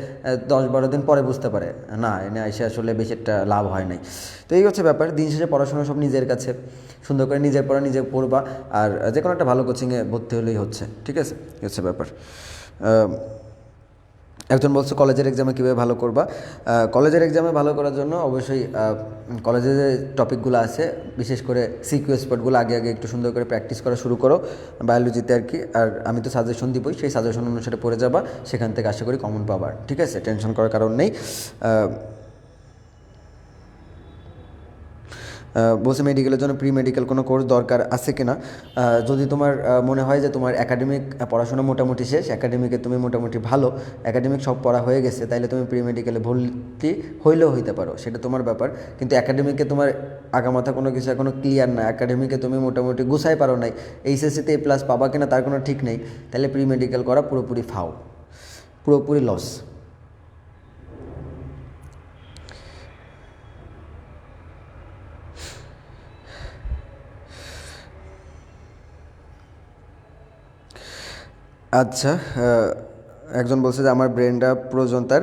10-12 দিন পরে বুঝতে পারে না, এনে এসে আসলে বেশি একটা লাভ হয় নাই। তো এই হচ্ছে ব্যাপার। দিন শেষে পড়াশোনা সব নিজের কাছে, সুন্দর করে নিজের পড়া নিজে পড়বা, আর যে কোনো একটা ভালো কোচিংয়ে ভর্তি হলেই হচ্ছে, ঠিক আছে। এই হচ্ছে ব্যাপার। একজন বলছে কলেজের এক্সামে কীভাবে ভালো করবা। কলেজের এক্সামে ভালো করার জন্য অবশ্যই কলেজে যে টপিকগুলো আছে, বিশেষ করে সিকিউ স্পটগুলো আগে আগে একটু সুন্দর করে প্র্যাকটিস করা শুরু করো বায়োলজিতে আর কি। আর আমি তো সাজেশন দিবই, সেই সাজেশন অনুসারে পড়ে যাবা, সেখান থেকে আশা করি কমন পাবার, ঠিক আছে, টেনশন করার কারণ নেই। বলছে মেডিকেলের জন্য প্রি মেডিকেল কোনো কোর্স দরকার আছে কি না। যদি তোমার মনে হয় যে তোমার একাডেমিক পড়াশোনা মোটামুটি শেষ, একাডেমিকে তুমি মোটামুটি ভালো, একাডেমিক সব পড়া হয়ে গেছে, তাইলে তুমি প্রি মেডিকেলে ভর্তি হইলেও হইতে পারো, সেটা তোমার ব্যাপার। কিন্তু একাডেমিকে তোমার আগামাথা কোনো কিছু এখনও ক্লিয়ার না, একাডেমিকে তুমি মোটামুটি গুছাই পারো নাই, এইচএসসিতে A+ পাবা কিনা তার কোনো ঠিক নেই, তাহলে প্রি মেডিকেল করা পুরোপুরি ফাও, পুরোপুরি লস। আচ্ছা, একজন বলছে যে আমার ব্রেনটা প্রয়োজন তার।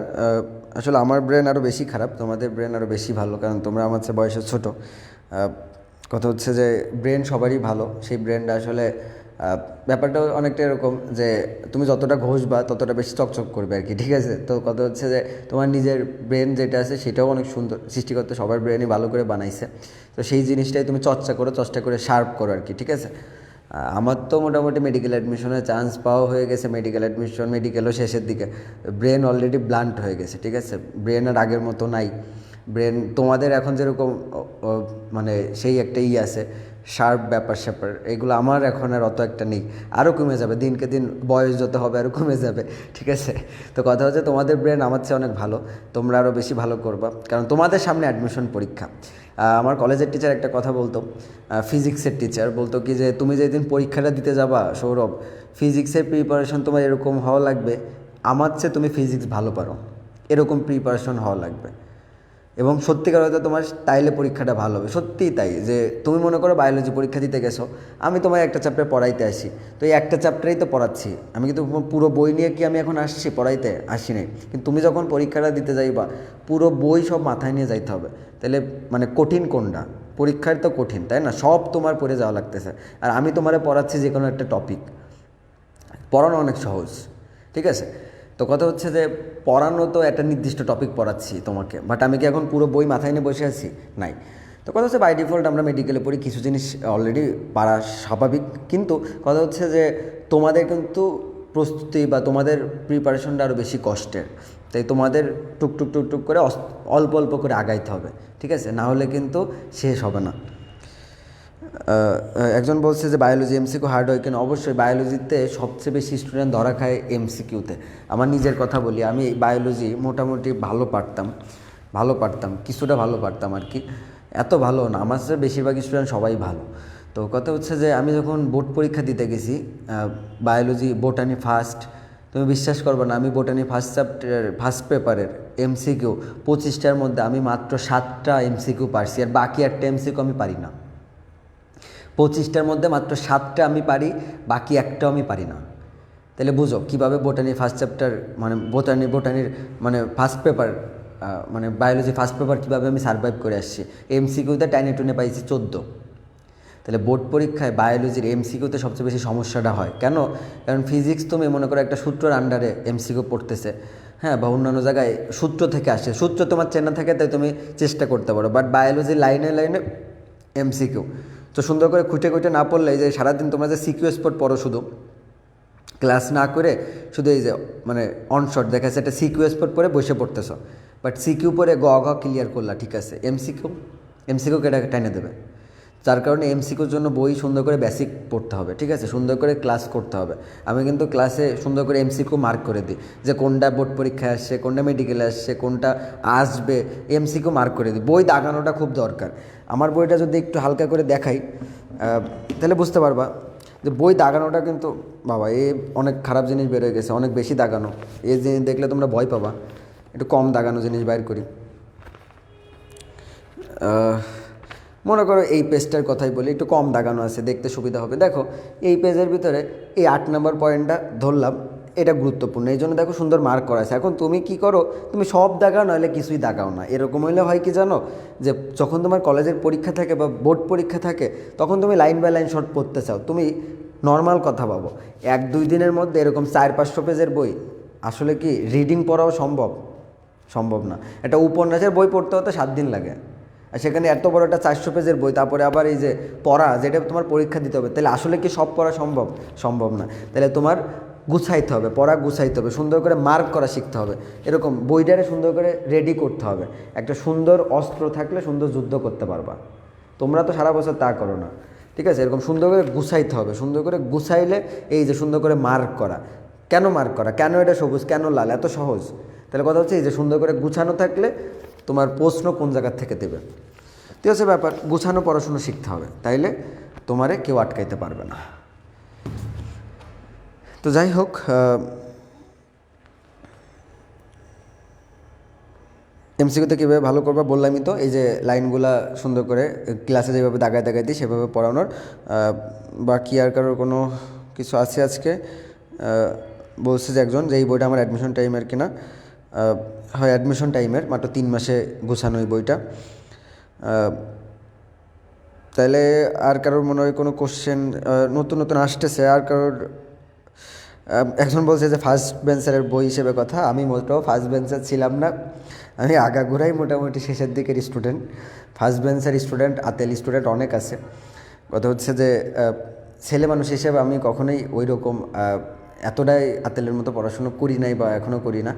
আসলে আমার ব্রেন আরও বেশি খারাপ, তোমাদের ব্রেন আরও বেশি ভালো, কারণ তোমরা আমার চেয়ে বয়সে ছোটো। কথা হচ্ছে যে ব্রেন সবারই ভালো, সেই ব্রেনটা আসলে ব্যাপারটা অনেকটা এরকম যে তুমি যতটা ঘষবা ততটা বেশি চকচক করবে আর কি, ঠিক আছে। তো কথা হচ্ছে যে তোমার নিজের ব্রেন যেটা আছে সেটাও অনেক সুন্দর, সৃষ্টিকর্তা সবার ব্রেনই ভালো করে বানাইছে। তো সেই জিনিসটাই তুমি চেষ্টা করে শার্প করো আর কি, ঠিক আছে। আমার তো মোটামুটি মেডিকেল অ্যাডমিশনের চান্স পাওয়া হয়ে গেছে, মেডিকেলও শেষের দিকে, ব্রেন অলরেডি ব্লান্ট হয়ে গেছে, ঠিক আছে। ব্রেন আর আগের মতো নাই। ব্রেন তোমাদের এখন যেরকম মানে সেই একটা আছে শার্প ব্যাপার স্যাপার, এগুলো আমার এখন আর অত একটা নেই, আরও কমে যাবে দিনকে দিন, বয়স যত হবে আরও কমে যাবে, ঠিক আছে। তো কথা হচ্ছে তোমাদের ব্রেন আমার চেয়ে অনেক ভালো, তোমরা আরও বেশি ভালো করবা, কারণ তোমাদের সামনে অ্যাডমিশন পরীক্ষা। আমার কলেজের টিচার একটা কথা বলতো, ফিজিক্সের টিচার বলতো কি যে তুমি যেদিন পরীক্ষাটা দিতে যাবা সৌরভ, ফিজিক্সের প্রিপারেশন তোমার এরকম হওয়া লাগবে আমার চেয়ে তুমি ফিজিক্স ভালো পারো, এরকম প্রিপারেশন হওয়া লাগবে। এবং সত্যিকার হয়তো তোমার তাইলে পরীক্ষাটা ভালো হবে, সত্যিই তাই। যে তুমি মনে করো বায়োলজি পরীক্ষা দিতে গেছো, আমি তোমায় একটা চ্যাপ্টার পড়াইতে আসি, তো এই একটা চ্যাপ্টারেই তো পড়াচ্ছি আমি, কিন্তু পুরো বই নিয়ে কি আমি এখন আসছি পড়াইতে? আসি নাই। কিন্তু তুমি যখন পরীক্ষাটা দিতে যাইবা, পুরো বই সব মাথায় নিয়ে যাইতে হবে, তাহলে মানে কঠিন কোনটা? পরীক্ষার তো কঠিন, তাই না? সব তোমার পড়ে যাওয়া লাগতেছে, আর আমি তোমারে পড়াচ্ছি যে কোনো একটা টপিক, পড়ানো অনেক সহজ, ঠিক আছে। তো কথা হচ্ছে যে পড়ানো তো একটা নির্দিষ্ট টপিক পড়াচ্ছি তোমাকে, বাট আমি কি এখন পুরো বই মাথায় নিয়ে বসে আছি? নাই। তো কথা হচ্ছে বাই ডিফল্ট আমরা মেডিকেলে পড়ি, কিছু জিনিস অলরেডি পারা স্বাভাবিক, কিন্তু কথা হচ্ছে যে তোমাদের কিন্তু প্রস্তুতি বা তোমাদের প্রিপারেশনটা আরও বেশি কষ্টের, তাই তোমাদের টুকটুক টুকটুক করে অল্প অল্প করে আগাইতে হবে, ঠিক আছে, না হলে কিন্তু শেষ হবে না। একজন বলছে যে বায়োলজি এমসিকিউ হার্ড হয় কেন? অবশ্যই বায়োলজিতে সবচেয়ে বেশি স্টুডেন্ট ধরা খায় এমসিকিউতে। আমার নিজের কথা বলি, আমি বায়োলজি মোটামুটি ভালো পারতাম, কিছুটা ভালো পারতাম আর কি, এত ভালো না, আমার সাথে বেশিরভাগ স্টুডেন্ট সবাই ভালো। তো কথা হচ্ছে যে আমি যখন বোর্ড পরীক্ষা দিতে গেছি, বায়োলজি বোটানি ফার্স্ট, তুমি বিশ্বাস করবে না, আমি বোটানি ফার্স্ট চ্যাপ্টার ফার্স্ট পেপারের এমসিকিউ 25টার মধ্যে আমি মাত্র 7টা এমসিকিউ পারছি, আর বাকি একটা এমসিকিউ আমি পারি না। 25টার মধ্যে মাত্র 7টা আমি পারি, বাকি একটাও আমি পারি না। তাহলে বুঝো কীভাবে বোটানি ফার্স্ট চ্যাপ্টার মানে বোটানির মানে ফার্স্ট পেপার মানে বায়োলজি ফার্স্ট পেপার কীভাবে আমি সার্ভাইভ করে আসছি। এমসিকিউতে টেনে টুনে পাইছি 14। তাহলে বোর্ড পরীক্ষায় বায়োলজির এমসিকিউতে সবচেয়ে বেশি সমস্যাটা হয় কেন? কারণ ফিজিক্স তুমি মনে করো একটা সূত্রের আন্ডারে এমসিকিউ পড়তেছে, হ্যাঁ, বা অন্যান্য জায়গায় সূত্র থেকে আসে, সূত্র তোমার চেনা থাকে তাই তুমি চেষ্টা করতে পারো, বাট বায়োলজি লাইনে লাইনে এমসিকিউ। তো সুন্দর করে খুঁটে খুঁটে না পড়লে, যে সারাদিন তোমরা যে সিকিউ স্পট পড়ো শুধু ক্লাস না করে, শুধু এই যে মানে অনশট দেখা যাচ্ছে একটা সিকিউ স্পট পরে বসে পড়তেছো, বাট সিকিউ পরে গ ক্লিয়ার করলা, ঠিক আছে, এমসিকিউ কেটে টেনে দেবে। যার কারণে এমসিকিউর জন্য বই সুন্দর করে বেসিক পড়তে হবে, ঠিক আছে, সুন্দর করে ক্লাস করতে হবে। আমি কিন্তু ক্লাসে সুন্দর করে এমসিকিউ মার্ক করে দিই, যে কোনটা বোর্ড পরীক্ষায় আসছে, কোনটা মেডিকেলে আসছে, কোনটা আসবে, এমসিকিউ মার্ক করে দিই। বই দাগানোটা খুব দরকার। আমার বইটা যদি একটু হালকা করে দেখাই তাহলে বুঝতে পারবা যে বই দাগানোটা কিন্তু বাবা অনেক খারাপ জিনিস বের হয়ে গেছে, অনেক বেশি দাগানো। এই জিনিস দেখলে তোমরা ভয় পাবা, একটু কম দাগানো জিনিস বাইর করি। মনে করো এই পেজটার কথাই বলি, একটু কম দাগানো আছে, দেখতে সুবিধা হবে। দেখো এই পেজের ভিতরে এই 8 নম্বর পয়েন্টটা ধরলাম, এটা গুরুত্বপূর্ণ, এই জন্য দেখো সুন্দর মার্ক করা আছে। এখন তুমি কি করো, তুমি সব দাগাও নইলে কিছুই দাগাও না। এরকম হইলে হয় কি জানো, যে যখন তোমার কলেজের পরীক্ষা থাকে বা বোর্ড পরীক্ষা থাকে, তখন তুমি লাইন বাই লাইন শর্ট পড়তে চাও, তুমি নর্মাল কথা ভাবো, 1-2 দিনের মধ্যে এরকম 400-500 পেজের বই আসলে কি রিডিং পড়াও সম্ভব না। একটা উপন্যাসের বই পড়তে হতে 7 দিন লাগে, আর সেখানে এত বড় একটা 400 পেজের বই, তারপরে আবার এই যে পড়া, যেটা তোমার পরীক্ষা দিতে হবে, তাহলে আসলে কি সব পড়া সম্ভব না। তাহলে তোমার গুছাইতে হবে, পড়া গুছাইতে হবে, সুন্দর করে মার্ক করা শিখতে হবে, এরকম বইটারে সুন্দর করে রেডি করতে হবে। একটা সুন্দর অস্ত্র থাকলে সুন্দর যুদ্ধ করতে পারবা। তোমরা তো সারা বছর তা করো না, ঠিক আছে, এরকম সুন্দর করে গুছাইতে হবে। সুন্দর করে গুছাইলে এই যে সুন্দর করে মার্ক করা, কেন মার্ক করা, কেন এটা সবুজ, কেন লাল, এত সহজ। তাহলে কথা হচ্ছে এই যে সুন্দর করে গুছানো থাকলে তোমার প্রশ্ন কোন জায়গার থেকে দেবে, ঠিক আছে, ব্যাপার গুছানো পড়াশুনো শিখতে হবে, তাইলে তোমারে কেউ আটকাইতে পারবে না। তো যাই হোক, এমসিকিউতে কীভাবে ভালো করবা বললামই তো, এই যে লাইনগুলা সুন্দর করে ক্লাসে যেভাবে দাগায় দিই সেভাবে পড়ানোর। বাকি আর কারোর কোনো কিছু আছে আজকে? বলছে যে একজন, যে এই বইটা আমার অ্যাডমিশন টাইমের কিনা, হয় অ্যাডমিশন টাইমের, মাত্র 3 মাসে গোছানো এই বইটা। তাইলে আর কারোর মনে হয় কোনো কোশ্চেন নতুন আসতেছে? আর কারোর? একজন বলছে যে ফার্স্ট বেঞ্চারের বই হিসেবে কথা, আমি মোটেও ফার্স্ট বেঞ্চার ছিলাম না, আমি আগাগোড়াই মোটামুটি শেষের দিকের স্টুডেন্ট। ফার্স্ট বেঞ্চার স্টুডেন্ট, আতেল স্টুডেন্ট অনেক আছে। কথা হচ্ছে যে ছেলে মানুষ হিসেবে আমি কখনোই ওই রকম এতটাই আতেলের মতো পড়াশুনো করি নাই বা এখনও করি না।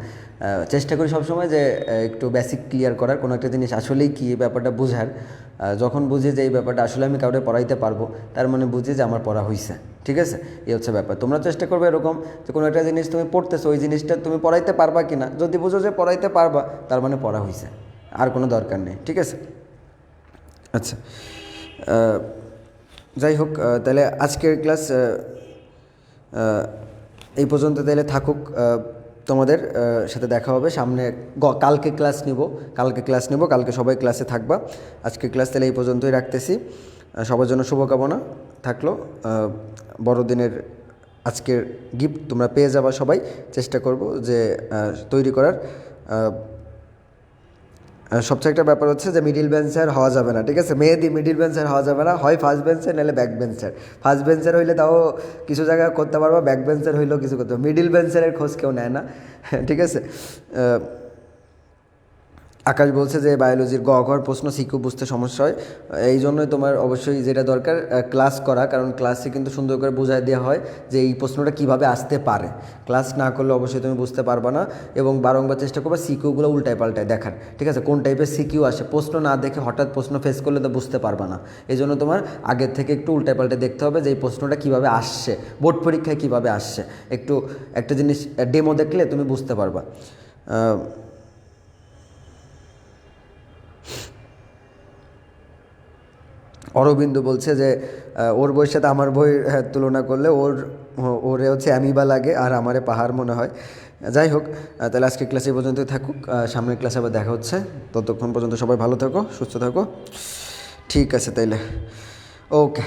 চেষ্টা করি সবসময় যে একটু বেসিক ক্লিয়ার করার, কোনো একটা জিনিস আসলেই কী এই ব্যাপারটা বোঝার। যখন বুঝি যে এই ব্যাপারটা আসলে আমি কাউকে পড়াইতে পারবো, তার মানে বুঝি যে আমার পড়া হয়েছে, ঠিক আছে, এই হচ্ছে ব্যাপার। তোমরা চেষ্টা করবে এরকম যে কোনো একটা জিনিস তুমি পড়তেছো, ওই জিনিসটা তুমি পড়াইতে পারবা কি না, যদি বুঝো যে পড়াইতে পারবা, তার মানে পড়া হয়েছে, আর কোনো দরকার নেই, ঠিক আছে। আচ্ছা, যাই হোক, তাহলে আজকের ক্লাস এই পর্যন্ত তাহলে থাকুক। তোমাদের সাথে দেখা হবে সামনে, কালকে ক্লাস নিব, কালকে সবাই ক্লাসে থাকবা। আজকের ক্লাস তাহলে এই পর্যন্তই রাখতেছি। সবার জন্য শুভকামনা থাকলো। বড়দিনের আজকের গিফট তোমরা পেয়ে যাবা সবাই, চেষ্টা করব যে তৈরি করার। সবচেয়ে একটা ব্যাপার হচ্ছে যে মিডিল বেঞ্চার হওয়া যাবে না, ঠিক আছে, মেয়েদি মিডিল বেঞ্চার হওয়া যাবে না, হয় ফার্স্ট বেঞ্চার নাহলে ব্যাক বেঞ্চার। ফার্স্ট বেঞ্চার হইলে তাও কিছু জায়গায় করতে পারবা, ব্যাক বেঞ্চার হইলেও কিছু করতে পারবো, মিডিল বেঞ্চারের খোঁজ কেউ নেয় না, ঠিক আছে। আকাশ বলছে যে বায়োলজির গ ঘর প্রশ্ন সিকিউ বুঝতে সমস্যা হয়, এই জন্যই তোমার অবশ্যই যেটা দরকার ক্লাস করা, কারণ ক্লাসে কিন্তু সুন্দর করে বোঝাই দেওয়া হয় যে এই প্রশ্নটা কীভাবে আসতে পারে। ক্লাস না করলে অবশ্যই তুমি বুঝতে পারবে না, এবং বারংবার চেষ্টা করবে সিকিউগুলো উল্টায় পাল্টায় দেখার, ঠিক আছে, কোন টাইপের সিকিউ আসে। প্রশ্ন না দেখে হঠাৎ প্রশ্ন ফেস করলে তো বুঝতে পারবে না, এই জন্য তোমার আগের থেকে একটু উল্টায় পাল্টে দেখতে হবে যে এই প্রশ্নটা কীভাবে আসছে, বোর্ড পরীক্ষায় কীভাবে আসছে। একটু একটা জিনিস ডেমো দেখলে তুমি বুঝতে পারবা। অরবিন্দ বলছে যে ওর বইয়ের সাথে আমার বইয়ের তুলনা করলে ওরে হচ্ছে অ্যামিবা লাগে আর আমারে পাহাড় মনে হয়। যাই হোক, তাহলে আজকে ক্লাসে এই পর্যন্তই থাকুক, সামনের ক্লাসে আবার দেখা হচ্ছে। ততক্ষণ পর্যন্ত সবাই ভালো থাকো, সুস্থ থাকো। ঠিক আছে তাইলে, ওকে।